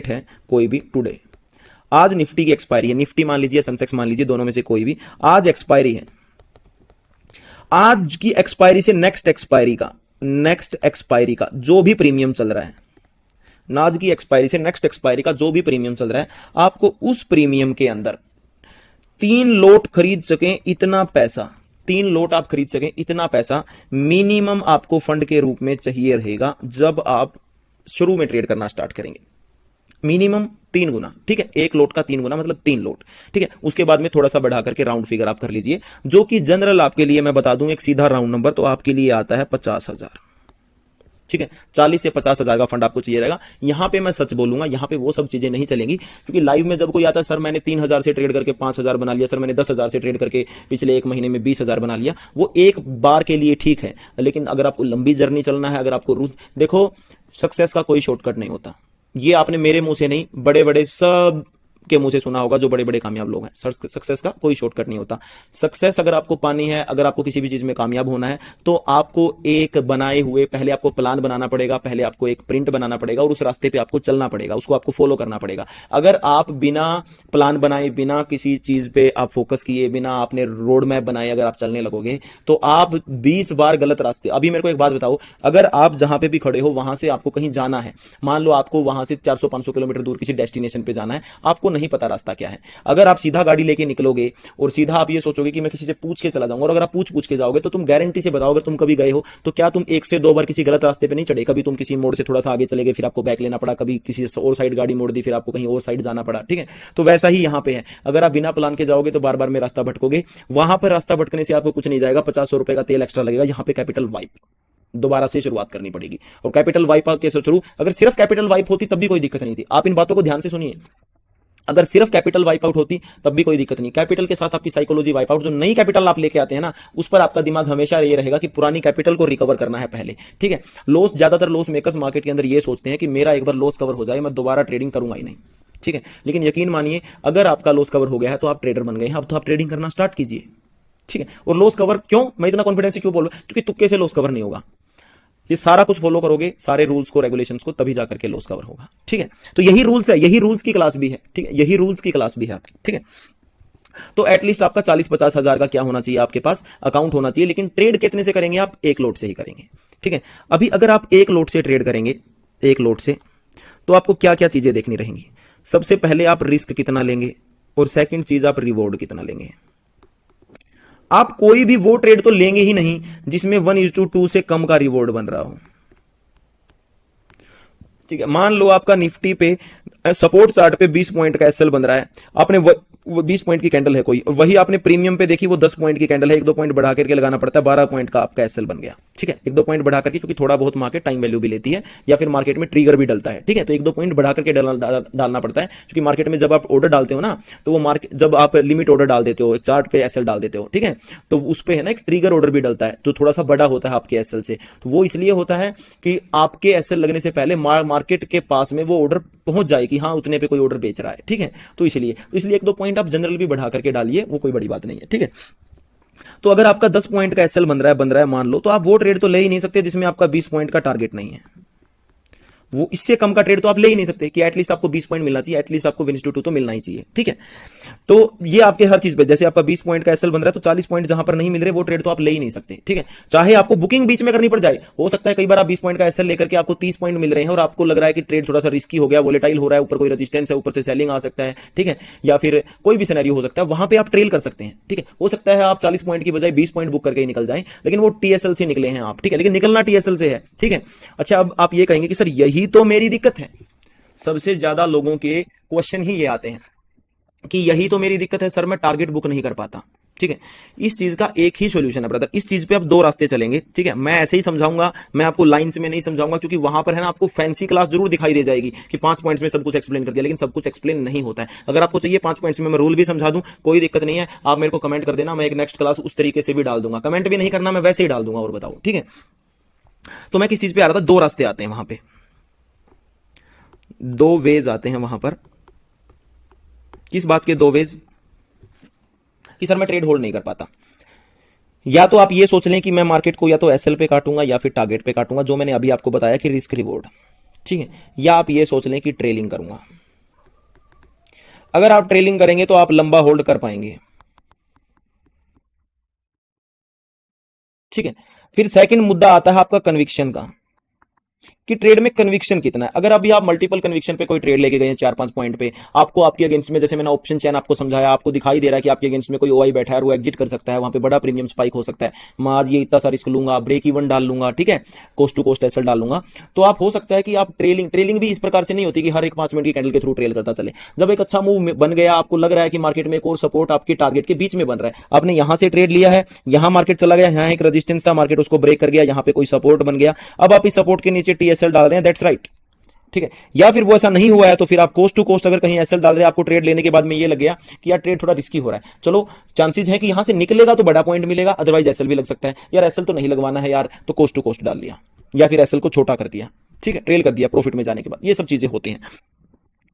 है कोई भी, टुडे आज निफ्टी की एक्सपायरी है, निफ्टी मान लीजिए, सेंसेक्स मान लीजिए, दोनों में से कोई भी, आज एक्सपायरी है। आज की एक्सपायरी से नेक्स्ट एक्सपायरी का जो भी प्रीमियम चल रहा है, आज की एक्सपायरी से नेक्स्ट एक्सपायरी का जो भी प्रीमियम चल रहा है, आपको उस प्रीमियम के अंदर 3 लोट खरीद सकें इतना पैसा, 3 लोट आप खरीद सकें इतना पैसा मिनिमम आपको फंड के रूप में चाहिए रहेगा जब आप शुरू में ट्रेड करना स्टार्ट करेंगे। मिनिमम 3 गुना, ठीक है, एक लोट का 3 गुना मतलब 3 लोट, ठीक है। उसके बाद में थोड़ा सा बढ़ा करके राउंड फिगर आप कर लीजिए, जो कि जनरल आपके लिए मैं बता दूं एक सीधा राउंड नंबर, तो आपके लिए आता है 50,000, ठीक है। 40 से 50,000 का फंड आपको चाहिए रहेगा। यहां पे मैं सच बोलूंगा, यहां पे वो सब चीजें नहीं चलेंगी, क्योंकि लाइव में जब कोई आता है, सर मैंने 3,000 से ट्रेड करके 5,000 बना लिया, सर मैंने 10,000 से ट्रेड करके पिछले एक महीने में 20,000 बना लिया, वो एक बार के लिए ठीक है, लेकिन अगर आपको लंबी जर्नी चलना है, अगर आपको रूट देखो, सक्सेस का कोई शॉर्टकट नहीं होता। ये आपने मेरे मुंह से नहीं, बड़े बड़े सब के मुंह से सुना होगा जो बड़े बड़े कामयाब लोग हैं। सक्सेस का कोई शॉर्टकट नहीं होता। सक्सेस अगर आपको पानी है, अगर आपको किसी भी चीज में कामयाब होना है, तो आपको एक बनाए हुए, पहले आपको प्लान बनाना पड़ेगा, पहले आपको एक प्रिंट बनाना पड़ेगा, और उस रास्ते पे आपको चलना पड़ेगा, उसको आपको फॉलो करना पड़ेगा। अगर आप बिना प्लान बनाए, बिना किसी चीज पे आप फोकस किए, बिना आपने रोड मैप बनाए अगर आप चलने लगोगे, तो आप 20 बार गलत रास्ते। अभी मेरे को एक बात बताओ, अगर आप जहां पे भी खड़े हो वहां से आपको कहीं जाना है, मान लो आपको वहां से 400-500 किलोमीटर दूर किसी डेस्टिनेशन पे जाना है, आपको नहीं पता रास्ता क्या है। अगर आप सीधा गाड़ी लेके निकलोगे और सीधा आप ये सोचोगे कि मैं किसी से पूछ के चला जाऊंगा, और अगर आप पूछ के जाओगे तो तुम गारंटी से बताओ, अगर तुम कभी गए हो तो क्या तुम 1 से 2 बार किसी गलत रास्ते पे नहीं चढ़े? कभी तुम किसी मोड़ से थोड़ा सा आगे चले गए, फिर आपको बैक लेना पड़ा, कभी किसी और साइड गाड़ी मोड़ दी, फिर आपको कहीं और साइड जाना पड़ा, ठीक है? तो वैसा ही यहाँ पे है, अगर आप बिना प्लान के जाओगे तो बार बार में रास्ता भटकोगे। वहां पर रास्ता भटकने से आपको कुछ नहीं जाएगा, 50-100 रुपए का तेल एक्स्ट्रा लगेगा, यहाँ पे कैपिटल वाइप दोबारा से शुरुआत करनी पड़ेगी। और कैपिटल वाइप के थ्रू, अगर सिर्फ कैपिटल वाइप होती तब भी कोई दिक्कत नहीं थी। आप इन बातों को ध्यान से सुनिए, अगर सिर्फ कैपिटल वाइप आउट होती तब भी कोई दिक्कत नहीं। कैपिटल के साथ आपकी साइकोलॉजी वाइप आउट, जो नई कैपिटल आप लेके आते हैं ना, उस पर आपका दिमाग हमेशा ये रहेगा कि पुरानी कैपिटल को रिकवर करना है पहले, ठीक है? लॉस, ज्यादातर लॉस मेकर्स मार्केट के अंदर ये सोचते हैं कि मेरा एक बार लॉस कवर हो जाए, मैं दोबारा ट्रेडिंग करूंगा ही नहीं, ठीक है? लेकिन यकीन मानिए, अगर आपका लॉस कवर हो गया है तो आप ट्रेडर बन गए हैं, अब तो आप ट्रेडिंग करना स्टार्ट कीजिए, ठीक है? और लॉस कवर क्यों, मैं इतना कॉन्फिडेंस से क्यों बोल रहा हूं? क्योंकि तुक्के से लॉस कवर नहीं होगा। ये सारा कुछ फॉलो करोगे, सारे रूल्स को, रेगुलेशंस को, तभी जाकर के लॉस कवर होगा, ठीक है? तो यही रूल्स है, यही रूल्स की क्लास भी है, ठीक है? यही रूल्स की क्लास भी है आपकी, ठीक है? तो एटलीस्ट आपका 40-50 हजार का क्या होना चाहिए, आपके पास अकाउंट होना चाहिए। लेकिन ट्रेड कितने से करेंगे आप? एक लोट से ही करेंगे, ठीक है? अभी अगर आप एक लोट से ट्रेड करेंगे, एक लोट से, तो आपको क्या क्या चीजें देखनी रहेंगी? सबसे पहले आप रिस्क कितना लेंगे, और सेकंड चीज आप रिवॉर्ड कितना लेंगे। आप कोई भी वो ट्रेड तो लेंगे ही नहीं जिसमें 1:2 से कम का रिवॉर्ड बन रहा हो, ठीक है? मान लो आपका निफ्टी पे सपोर्ट चार्ट पे 20 पॉइंट का एसएल बन रहा है, आपने वो 20 पॉइंट की कैंडल है कोई, और वही आपने प्रीमियम पे देखी वो 10 पॉइंट की कैंडल है, 1-2 पॉइंट बढ़ा करके लगाना पड़ता है, 12 पॉइंट का आपका एसएल बन गया, ठीक है? 1-2 पॉइंट बढ़ा करके, क्योंकि थोड़ा बहुत मार्केट टाइम वैल्यू भी लेती है, या फिर मार्केट में ट्रिगर भी डलता है, ठीक है? तो 1-2 पॉइंट बढ़ा करके डालना पड़ता है, क्योंकि मार्केट में जब आप ऑर्डर डालते हो ना, तो वो मार्केट, जब आप लिमिट ऑर्डर डाल देते हो, चार्ट पे एसएल डाल देते हो, ठीक है? तो उस पे है ना एक ट्रिगर ऑर्डर भी डलता है, जो थोड़ा सा बड़ा होता है आपके एसएल से। तो वो इसलिए होता है कि आपके एसएल लगने से पहले मार्केट के पास में वो ऑर्डर पहुंच जाए कि हाँ उतने पे कोई ऑर्डर बेच रहा है, ठीक है? तो इसलिए 1-2 पॉइंट आप जनरल भी बढ़ा करके डालिए, वो कोई बड़ी बात नहीं है, ठीक है? तो अगर आपका 10 पॉइंट का एसएल बन रहा है मान लो, तो आप वो ट्रेड तो ले ही नहीं सकते जिसमें आपका 20 पॉइंट का टारगेट नहीं है। वो इससे कम का ट्रेड तो आप ले ही नहीं सकते कि एटलीस्ट आपको 20 पॉइंट मिलना चाहिए, एटलीस्ट आपको विन/2 तो मिलना ही चाहिए, ठीक है? तो ये आपके हर चीज पे, जैसे आपका 20 पॉइंट का एसएल बन रहा है तो 40 पॉइंट जहां पर नहीं मिल रहे वो ट्रेड तो आप ले ही नहीं सकते, ठीक है? चाहे आपको बुकिंग बीच में करनी पड़ जाए, हो सकता है कई बार आप 20 पॉइंट का एसएल लेकर के आपको 30 पॉइंट मिल रहे हैं और आपको लग रहा है कि ट्रेड थोड़ा सा रिस्की हो गया, वोलेटाइल हो रहा है, ऊपर कोई रेजिस्टेंस है, ऊपर से सेलिंग आ सकता है, ठीक है? या फिर कोई भी सिनेरियो हो सकता है, वहां पे आप ट्रेल कर सकते हैं, ठीक है? हो सकता है आप 40 पॉइंट की बजाय 20 पॉइंट बुक करके ही निकल जाएं, लेकिन वो टीएसएल से निकले हैं आप, ठीक है? लेकिन निकलना टीएसएल से है, ठीक है? अच्छा, अब आप ये कहेंगे कि सर यही तो मेरी दिक्कत है। सबसे ज्यादा लोगों के क्वेश्चन ही ये आते हैं कि यही तो मेरी दिक्कत है सर, मैं टारगेट बुक नहीं कर पाता, ठीक है? इस चीज का एक ही सॉल्यूशन है ब्रदर, इस चीज पे आप 2 रास्ते चलेंगे, ठीक है? मैं ऐसे ही समझाऊंगा, मैं आपको लाइंस में नहीं समझाऊंगा, क्योंकि वहां पर है ना आपको फैंसी क्लास जरूर दिखाई दे जाएगी कि 5 पॉइंट्स में सब कुछ एक्सप्लेन कर दिया, लेकिन सब कुछ एक्सप्लेन नहीं होता है। अगर आपको चाहिए 5 पॉइंट्स में मैं रूल भी समझा दूं, कोई दिक्कत नहीं है, आप मेरे को कमेंट कर देना, मैं एक नेक्स्ट क्लास उस तरीके से भी डाल दूंगा। कमेंट भी नहीं करना, मैं वैसे ही डाल दूंगा, और बताओ, ठीक है? तो मैं किस चीज पे आ रहा था, 2 रास्ते आते हैं वहां पे, 2 वेज आते हैं वहां पर। किस बात के 2 वेज? कि सर मैं ट्रेड होल्ड नहीं कर पाता। या तो आप ये सोच लें कि मैं मार्केट को या तो एसएल पे काटूंगा या फिर टारगेट पे काटूंगा, जो मैंने अभी आपको बताया कि रिस्क रिवॉर्ड, ठीक है? या आप ये सोच लें कि ट्रेलिंग करूंगा। अगर आप ट्रेलिंग करेंगे तो आप लंबा होल्ड कर पाएंगे, ठीक है? फिर सेकंड मुद्दा आता है आपका कन्विक्शन का, कि ट्रेड में कन्विक्शन कितना है। अगर अभी आप मल्टीपल कन्विक्शन पे कोई ट्रेड लेके गए हैं 4-5 पॉइंट पे, आपको आपके अगेंस्ट में, जैसे मैंने ऑप्शन चैन आपको समझाया, आपको दिखाई दे रहा है कि आपके अगेंस्ट में कोई ओआई बैठा है और वो एग्जिट कर सकता है, वहां पे बड़ा प्रीमियम स्पाइक हो सकता है, मैं आज ये इतना सा रिस्क लूंगा, ब्रेक इवन डाल लूंगा, ठीक है? कोस्ट टू कोस्ट एसएल डाल लूंगा, तो आप हो सकता है कि आप ट्रेलिंग भी इस प्रकार से नहीं होती कि हर एक 5 मिनट की कैंडल के थ्रू ट्रेल करता चले। जब एक अच्छा मूव बन गया, आपको लग रहा है कि मार्केट में एक और सपोर्ट आपके टारगेट के बीच में बन रहा है, आपने यहां से ट्रेड लिया है, यहां मार्केट चला गया, यहां एक रेजिस्टेंस था, मार्केट उसको ब्रेक कर गया, यहां पे कोई सपोर्ट बन गया, अब आप इस सपोर्ट के नीचे टीएसएल डाल रहे हैं, दैट्स राइट, ठीक है? या फिर वो ऐसा नहीं हुआ है तो फिर आप कोस्ट टू कोस्ट अगर कहीं एसएल डाल रहे हैं, आपको ट्रेड लेने के बाद में ये लग गया कि यार ट्रेड थोड़ा रिस्की हो रहा है, चलो चांसेस है कि यहां से निकलेगा तो बड़ा पॉइंट मिलेगा, अदरवाइज एसएल भी लग सकता है, यार एसएल तो नहीं लगवाना है यार, तो कोस्ट टू कोस्ट डाल लिया, या फिर एसएल को छोटा कर दिया, ठीक है? ट्रेल कर दिया प्रॉफिट में जाने के बाद। ये सब चीजें होती हैं,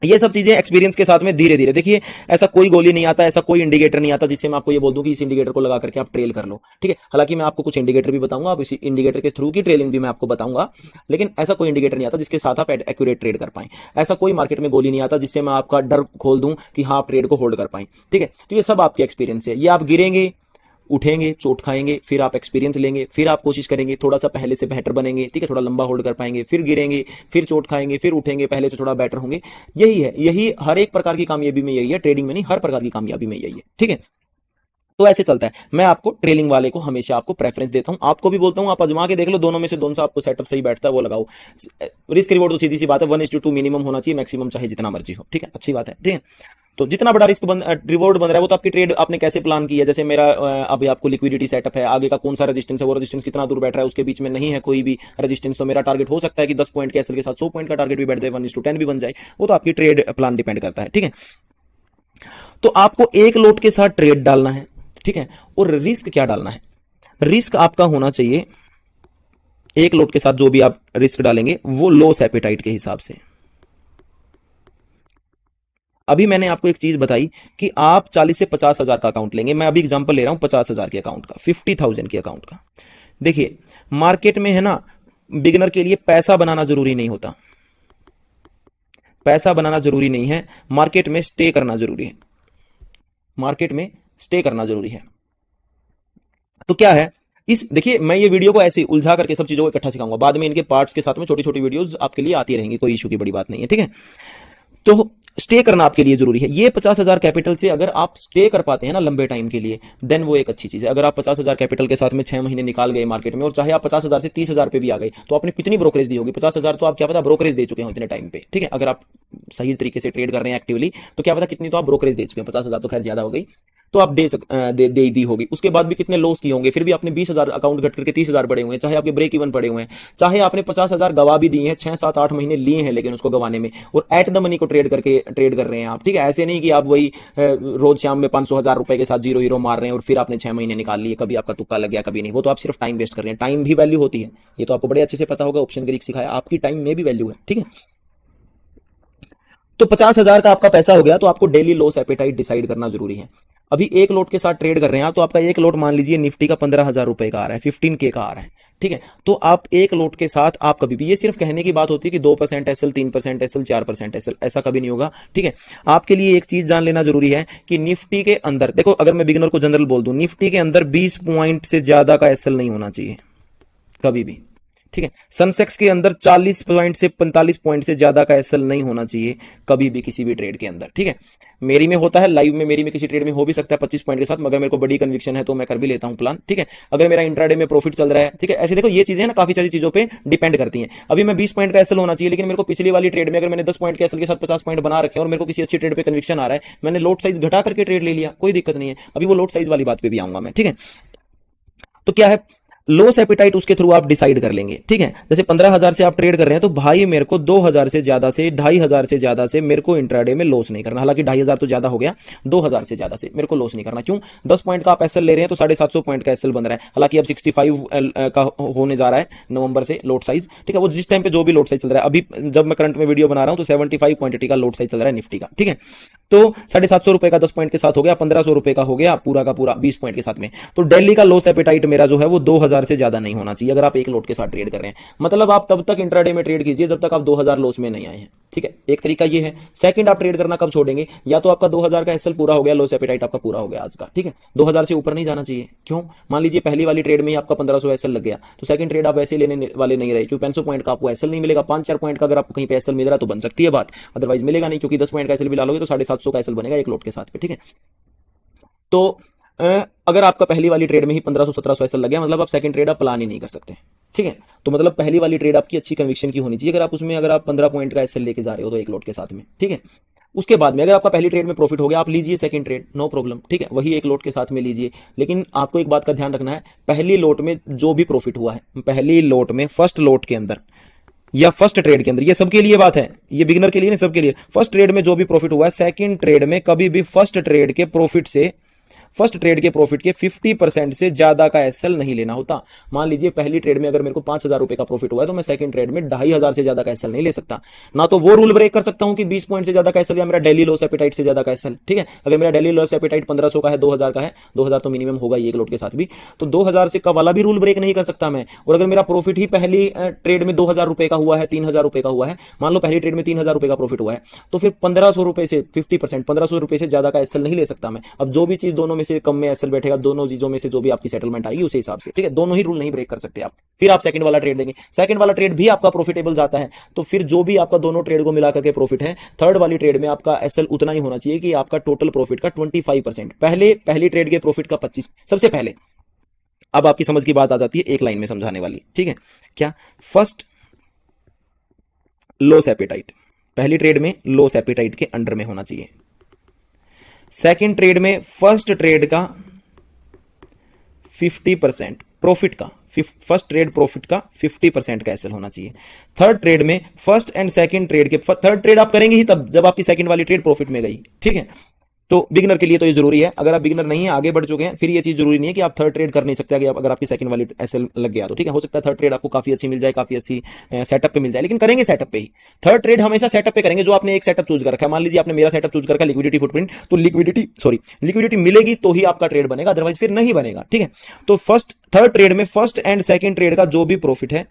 ये सब चीजें एक्सपीरियंस के साथ में धीरे धीरे, देखिए ऐसा कोई गोली नहीं आता, ऐसा कोई इंडिकेटर नहीं आता जिससे मैं आपको ये बोल दूं कि इस इंडिकेटर को लगा करके आप ट्रेल कर लो, ठीक है? हालांकि मैं आपको कुछ इंडिकेटर भी बताऊंगा, अब इसी इंडिकेटर के थ्रू की ट्रेलिंग भी मैं आपको बताऊंगा, लेकिन ऐसा कोई इंडिकेटर नहीं आता जिसके साथ आप एक्यूरेट ट्रेड कर पाएं। ऐसा कोई मार्केट में गोली नहीं आता जिससे मैं आपका डर खोल दूं कि हाँ आप ट्रेड को होल्ड कर पाएं, ठीक है? तो ये सब आपके एक्सपीरियंस है, ये आप गिरेंगे उठेंगे, चोट खाएंगे, फिर आप एक्सपीरियंस लेंगे, फिर आप कोशिश करेंगे, थोड़ा सा पहले से बेहतर बनेंगे, ठीक है, थोड़ा लंबा होल्ड कर पाएंगे, फिर गिरेंगे, फिर चोट खाएंगे, फिर उठेंगे, पहले से थोड़ा बेटर होंगे। यही है, यही हर एक प्रकार की कामयाबी में यही है, ट्रेडिंग में नहीं, हर प्रकार की कामयाबी में यही है, ठीक है। तो ऐसे चलता है। मैं आपको ट्रेलिंग वाले को हमेशा आपको प्रेफरेंस देता हूं, आपको भी बोलता हूं आप आजमा के देख लो, दोनों में से दोनों सा आपको सेटअप सही बैठता है वो लगाओ। रिस्क रिवॉर्ड तो सीधी सी बात है, 1:2 मिनिमम होना चाहिए, मैक्सिमम चाहे जितना मर्जी हो, ठीक है, अच्छी बात है, ठीक है। तो जितना बड़ा रिस्क रिवॉर्ड बन रहा है वो तो आपकी ट्रेड आपने कैसे प्लान की है। जैसे मेरा अभी आपको लिक्विडिटी सेटअप है, आगे का कौन सा रेजिस्टेंस है, वो रेजिस्टेंस कितना दूर बैठ रहा है, उसके बीच में नहीं है कोई भी रेजिस्टेंस, तो मेरा टारगेट हो सकता है कि 10 पॉइंट के एसएल के साथ 100 पॉइंट का टारगेट भी बैठ जाए, 1:10 भी बन जाए, वो तो आपकी ट्रेड प्लान डिपेंड करता है, ठीक है। तो आपको एक लोट के साथ ट्रेड डालना है, ठीक है, और रिस्क क्या डालना है, रिस्क आपका होना चाहिए एक लोट के साथ जो भी आप रिस्क डालेंगे वो लॉस एपेटाइट के हिसाब से। अभी मैंने आपको एक चीज बताई कि आप 40 से 50 हजार का अकाउंट लेंगे, मैं अभी एग्जांपल ले रहा हूं 50 हजार के अकाउंट का, 50,000 के अकाउंट का। देखिए मार्केट में है ना, बिगनर के लिए पैसा बनाना जरूरी नहीं होता, पैसा बनाना जरूरी नहीं है, मार्केट में स्टे करना जरूरी है, मार्केट में स्टे करना जरूरी है। तो क्या है इस, देखिए मैं ये वीडियो को ऐसे ही उलझा करके सब चीजों को इकट्ठा सिखाऊंगा, बाद में इनके पार्ट्स के साथ में छोटी छोटी वीडियोस आपके लिए आती रहेंगी, कोई इशू की बड़ी बात नहीं है, ठीक है। तो स्टे करना आपके लिए जरूरी है। ये 50 हजार कैपिटल से अगर आप स्टे कर पाते हैं ना लंबे टाइम के लिए, देन वो एक अच्छी चीज है। अगर आप 50 हजार कैपिटल के साथ में 6 महीने निकाल गए मार्केट में, और चाहे आप 50 हजार से 30 हजार पे भी आ गए, तो आपने कितनी ब्रोकरेज दी होगी, 50 हजार तो आप क्या पता ब्रोकरेज दे चुके हो इतने टाइम पे, ठीक है। अगर आप सही तरीके से ट्रेड कर रहे हैं एक्टिवली, तो क्या पता कितनी तो आप ब्रोकरेज दे चुके हैं, 50 हजार तो खैर ज्यादा हो गई, तो आप दे दी होगी। उसके बाद भी कितने लॉस किए होंगे, फिर भी आपने 20 हजार अकाउंट घट करके 30 हजार बढ़े हुए हैं, चाहे आपके ब्रेक इवन पड़े हुए हैं, चाहे आपने 50 हजार गवा भी दिए हैं, 6 7 8 महीने लिए हैं लेकिन उसको गवाने में, और एट द मनी को ट्रेड कर रहे हैं आप, ठीक है। ऐसे नहीं कि आप वही रोज शाम में 500 हजार रुपए के साथ जीरो हीरो मार रहे हैं और फिर आपने 6 महीने निकाल लिए, कभी आपका तुक्का लग गया कभी नहीं, वो तो आप सिर्फ टाइम वेस्ट कर रहे हैं। टाइम भी वैल्यू होती है, ये तो आपको बड़े अच्छे से पता होगा, ऑप्शन ग्रीक सिखाया, आपकी टाइम में भी वैल्यू है, ठीक है। तो 50 हजार का आपका पैसा हो गया, तो आपको डेली लॉस एपेटाइट डिसाइड करना जरूरी है। अभी एक लोट के साथ ट्रेड कर रहे हैं आप, तो आपका एक लोट मान लीजिए निफ्टी का 15 हजार रुपए का आ रहा है, 15K का आ रहा है, ठीक है। तो आप एक लोट के साथ आप कभी भी, ये सिर्फ कहने की बात होती है कि 2% एसएल, 3% एसएल, 4% एसएल, ऐसा कभी नहीं होगा, ठीक है। आपके लिए एक चीज जान लेना जरूरी है कि निफ्टी के अंदर, देखो अगर मैं बिगिनर को जनरल बोल दूं, निफ्टी के अंदर 20 पॉइंट से ज्यादा का एसएल नहीं होना चाहिए कभी भी, ठीक है। सनसेक्स के अंदर 40 पॉइंट से 45 पॉइंट से ज्यादा का एसएल नहीं होना चाहिए कभी भी किसी भी ट्रेड के अंदर, ठीक है। मेरी में होता है लाइव में, मेरी में किसी ट्रेड में हो भी सकता है 25 पॉइंट के साथ, मगर मेरे को बड़ी कन्विक्शन है तो मैं कर भी लेता हूं प्लान, ठीक है। अगर मेरा इंट्राडे में प्रॉफिट चल रहा है, ठीक है, ऐसे देखो ये चीजें ना काफी सारी चीजों पे डिपेंड करती हैं। अभी मैं 20 पॉइंट का एसएल होना चाहिए, लेकिन मेरे को पिछली वाली ट्रेड में अगर मैंने 10 पॉइंट के एसएल के साथ 50 पॉइंट बना रखे और मेरे को किसी अच्छी ट्रेड पे कन्विक्शन आ रहा है, मैंने लोट साइज घटा करके ट्रेड ले लिया, कोई दिक्कत नहीं है। अभी वो लोट साइज वाली बात पे भी आऊंगा मैं, ठीक है। तो क्या है, लॉस एपिटाइट उसके थ्रू आप डिसाइड कर लेंगे, ठीक है। जैसे 15 हजार से आप ट्रेड कर रहे हैं, तो भाई मेरे को 2 हजार से ज्यादा से 2,500 से ज्यादा से मेरे को इंट्राडे में लॉस नहीं करना। हालांकि 2,500 तो ज्यादा हो गया, 2,000 से ज्यादा से मेरे को लॉस नहीं करना। क्यों? 10 पॉइंट का आप एसएल ले रहे हैं तो 750 पॉइंट का एसएल बन रहा है। हालांकि अब 65 का होने जा रहा है नवंबर से लोट साइज, ठीक है। वो जिस टाइम पे जो भी लोट साइज चल रहा है, अभी जब मैं करंट में वीडियो बना रहा हूं तो 75 क्वांटिटी का लोट साइज चल रहा है निफ्टी का, ठीक है। तो 750 रुपए का 10 पॉइंट के साथ हो गया, 1500 रुपए का हो गया पूरा का पूरा 20 पॉइंट के साथ में। तो डेली का लॉस एपेटाइट मेरा जो है वो 2,000 से ज्यादा नहीं होना चाहिए अगर आप एक लोट के साथ ट्रेड कर रहे हैं। मतलब आप तब तक इंट्राडे में ट्रेड कीजिए जब तक आप 2,000 लॉस में नहीं आए हैं, ठीक है। एक तरीका ये है। सेकंड, आप ट्रेड करना कब छोड़ेंगे, या तो आपका 2,000 का एसएल पूरा हो गया, लॉस एपेटाइट आपका पूरा हो गया आज का, ठीक है। 2,000 से ऊपर नहीं जाना चाहिए। क्यों? मान लीजिए पहली वाली ट्रेड में ही आपका 1500 एसएल लग गया, तो सेकंड ट्रेड आप ऐसे लेने वाले नहीं रहे, क्योंकि 500 पॉइंट का आपको एसएल नहीं मिलेगा। 5-4 पॉइंट का अगर आपको कहीं पे एसएल मिल रहा है तो बन सकती है बात, अदरवाइज मिलेगा नहीं, क्योंकि 10 पॉइंट का एसएल भी डालोगे तो 750 का एसएल बनेगा एक लोट के साथ पे, ठीक है। तो अगर आपका पहली वाली ट्रेड में ही 1500-1700 एसएल लग गया, मतलब आप सेकंड ट्रेड आप प्लान ही नहीं कर सकते, ठीक है। तो मतलब पहली वाली ट्रेड आपकी अच्छी कन्विक्शन की होनी चाहिए, अगर आप उसमें अगर आप 15 पॉइंट का एसएल लेके जा रहे हो तो एक लोट के साथ में, ठीक है। उसके बाद में अगर आपका पहली ट्रेड में प्रॉफिट हो गया, आप लीजिए सेकंड ट्रेड, नो प्रॉब्लम, ठीक है, वही एक लोट के साथ में लीजिए। लेकिन आपको एक बात का ध्यान रखना है, पहली लोट में जो भी प्रॉफिट हुआ है, पहली लोट में फर्स्ट लोट के अंदर या फर्स्ट ट्रेड के अंदर, ये सबके लिए बात है, ये बिगिनर के लिए नहीं, सबके लिए। फर्स्ट ट्रेड में जो भी प्रॉफिट हुआ है, सेकंड ट्रेड में कभी भी फर्स्ट ट्रेड के प्रॉफिट के 50% से ज्यादा का एसएल नहीं लेना होता। मान लीजिए पहली ट्रेड में अगर मेरे को 5,000 रुपए का प्रॉफिट हुआ है, तो मैं सेकंड ट्रेड में 2,500 से ज्यादा का एसएल नहीं ले सकता। ना तो वो रूल ब्रेक कर सकता हूं कि 20 पॉइंट से ज्यादा का एसएल या मेरा डेली लॉस एपेटाइट से ज्यादा का एसएल, ठीक है। अगर मेरा डेली लॉस एपेटाइट 1500 का है, 2,000 का है, 2,000 तो मिनिमम होगा एक लोट के साथ भी, तो 2,000 से का वाला भी रूल ब्रेक नहीं कर सकता मैं। और अगर मेरा प्रॉफिट ही पहली ट्रेड में 2,000 रुपए का हुआ है, 3,000 रुपए का हुआ है, मान लो पहली ट्रेड में 3,000 रुपए का प्रॉफिट हुआ है, तो फिर 1,500 रुपए से 50%, 1,500 रुपए से ज्यादा का एसएल नहीं ले सकता मैं। अब जो भी चीज दोनों में से कम में एसएल बैठेगा, दोनों चीजों में से जो भी आपकी सेटलमेंट आएगी उसी हिसाब से, ठीक है। दोनों ही रूल नहीं ब्रेक कर सकते आप। फिर आप सेकंड वाला ट्रेड देंगे, सेकंड वाला ट्रेड भी आपका प्रॉफिटेबल जाता है, तो फिर जो भी आपका दोनों ट्रेड को मिलाकर के प्रॉफिट है, थर्ड वाली ट्रेड में आपका एसएल उतना ही होना चाहिए कि आपका टोटल प्रॉफिट का 25%, पहली ट्रेड के प्रॉफिट का 25 सबसे पहले। अब आपकी समझ की बात आ जाती है एक लाइन में समझाने वाली, ठीक है। क्या? फर्स्ट लॉस एपेटाइट, पहली ट्रेड में लॉस एपेटाइट के अंडर में होना चाहिए। सेकंड ट्रेड में फर्स्ट ट्रेड का 50% प्रॉफिट का, फर्स्ट ट्रेड प्रॉफिट का 50% का एसएल होना चाहिए। थर्ड ट्रेड में फर्स्ट एंड सेकंड ट्रेड के, थर्ड ट्रेड आप करेंगे ही तब जब आपकी सेकंड वाली ट्रेड प्रॉफिट में गई, ठीक है। तो बिगिनर के लिए तो ये जरूरी है। अगर आप बिगिनर नहीं है, आगे बढ़ चुके हैं, फिर ये चीज जरूरी नहीं है कि आप थर्ड ट्रेड कर नहीं सकते अगर आपकी सेकंड वाली एसएल लग गया तो, ठीक है। हो सकता है थर्ड ट्रेड आपको काफी अच्छी मिल जाए, काफी अच्छी सेटअप पे मिल जाए, लेकिन करेंगे सेटअप पे ही। थर्ड ट्रेड हमेशा सेटअप पे करेंगे, जो आपने एक सेटअप चूज कर रखा है। मान लीजिए आपने मेरा सेटअप चूज कर रखा है लिक्विडिटी फुटप्रिंट, तो लिक्विडिटी मिलेगी तो ही आपका ट्रेड बनेगा, अदरवाइज फिर नहीं बनेगा, ठीक है। तो थर्ड ट्रेड में फर्स्ट एंड सेकंड ट्रेड का जो भी प्रॉफिट है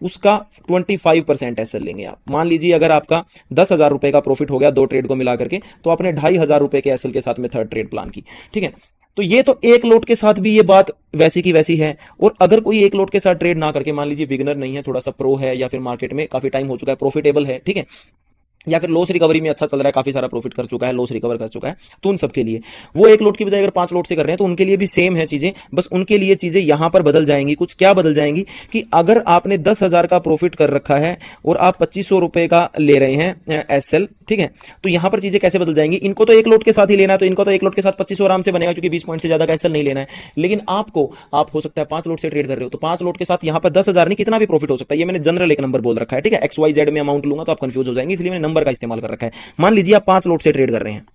उसका 25% एसएल लेंगे आप। मान लीजिए अगर आपका 10,000 रुपए का प्रॉफिट हो गया दो ट्रेड को मिला करके, तो आपने 2,500 रुपए के एसएल के साथ में थर्ड ट्रेड प्लान की, ठीक है। तो ये तो एक लोट के साथ भी ये बात वैसी की वैसी है। और अगर कोई एक लोट के साथ ट्रेड ना करके, मान लीजिए बिगिनर नहीं है, थोड़ा सा प्रो है, या फिर मार्केट में काफी टाइम हो चुका है, प्रॉफिटेबल है, ठीक है, या फिर लॉस रिकवरी में अच्छा चल रहा है, काफी सारा प्रॉफिट कर चुका है, लॉस रिकवर कर चुका है, तो उन सबके लिए वो एक लोट की बजाय अगर 5 लोट से कर रहे हैं तो उनके लिए भी सेम है चीजें, बस उनके लिए चीजें यहां पर बदल जाएंगी। कुछ क्या बदल जाएंगी कि अगर आपने 10,000 का प्रॉफिट कर रखा है और आप 2500 रुपए का ले रहे हैं एसएल, ठीक है, तो यहां पर चीजें कैसे बदल जाएंगी। इनको तो एक लोट के साथ ही लेना है, तो इनको तो एक लोट के साथ 2500 आराम से बनेगा, क्योंकि 20 पॉइंट से ज्यादा का एसएल नहीं लेना है। लेकिन आपको, आप हो सकता है 5 लोट से ट्रेड कर रहे हो, तो 5 लोट के साथ यहां पर 10,000 नहीं, कितना भी प्रॉफिट हो सकता है। ये मैंने जनरल एक नंबर बोल रखा है, ठीक है। XYZ में अमाउंट लूंगा तो आप कंफ्यूज हो जाएंगे, इसलिए मैंने नंबर का इस्तेमाल कर रखा है। मान लीजिए आप 5 लोट से ट्रेड कर रहे हैं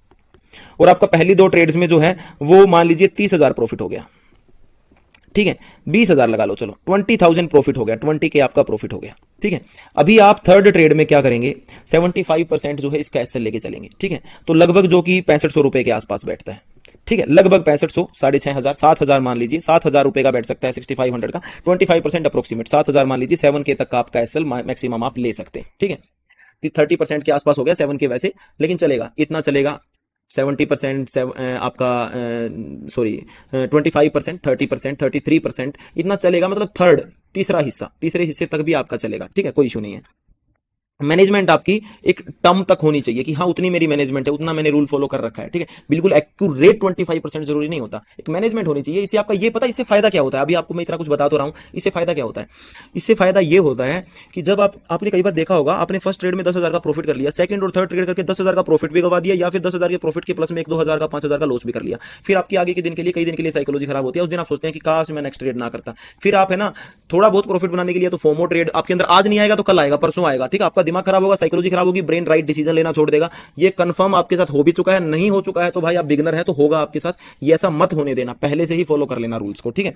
और आपका पहली दो ट्रेड्स में जो है वो मान लीजिए 30,000 प्रॉफिट हो गया, ठीक है। 20,000 लगा लो, चलो 20,000 प्रॉफिट हो गया, 20 के आपका प्रॉफिट हो गया, ठीक है। अभी आप थर्ड ट्रेड में क्या करेंगे, 75% जो है इसका एसएल लेके चलेंगे, ठीक है। तो लगभग जो कि 6500 रुपए के आसपास बैठता है, ठीक है, लगभग 6500, 6,500, 7,000 मान लीजिए, 7,000 रुपए का बैठ सकता है 6500 का, 25% अप्रोक्सीमेट 7,000 मान लीजिए, 7K तक का आपका एसएल मैक्सिमम आप ले सकते हैं, ठीक है। 30% के आसपास हो गया 7K वैसे, लेकिन चलेगा, इतना चलेगा। 70% आपका, सॉरी, 25%, 30%, 33%, इतना चलेगा, मतलब तीसरे हिस्से तक भी आपका चलेगा, ठीक है, कोई इशू नहीं है। मैनेजमेंट आपकी एक टर्म तक होनी चाहिए कि हाँ उतनी मेरी मैनेजमेंट है, उतना मैंने रूल फॉलो कर रखा है, ठीक है। बिल्कुल एक्यूरेट 25% जरूरी नहीं होता, एक मैनेजमेंट होनी चाहिए। इससे आपका ये पता, इससे फायदा क्या होता है, अभी आपको मैं इतना कुछ बता तो रहा हूं, इससे फायदा क्या होता है। इससे फायदा ये होता है कि जब आपने कई बार देखा होगा, आपने फर्स्ट ट्रेड में 10,000 का प्रॉफिट कर लिया, सेकंड और थर्ड ट्रेड करके 10,000 का प्रॉफिट भी गवा दिया, या फिर 10,000 के प्रॉफिट के प्लस में 1-2,000 का 5,000 का लॉस भी कर लिया। फिर आपकी आगे के दिन के लिए, कई दिन के लिए साइकोलॉजी खराब होती है, उस दिन आप सोचते हैं कि काश मैं नेक्स्ट ट्रेड ना करता। फिर आप है ना, थोड़ा बहुत प्रॉफिट बनाने के लिए तो फोमो ट्रेड आपके अंदर आज नहीं आएगा तो कल आएगा, परसों आएगा, ठीक है। आपका दिमाग खराब होगा, साइकोलॉजी खराब होगी, ब्रेन राइट डिसीजन लेना छोड़ देगा। ये कंफर्म आपके साथ हो भी चुका है, नहीं हो चुका है तो भाई आप बिगनर है तो होगा आपके साथ। ये ऐसा मत होने देना, पहले से ही फॉलो कर लेना रूल्स को, ठीक है।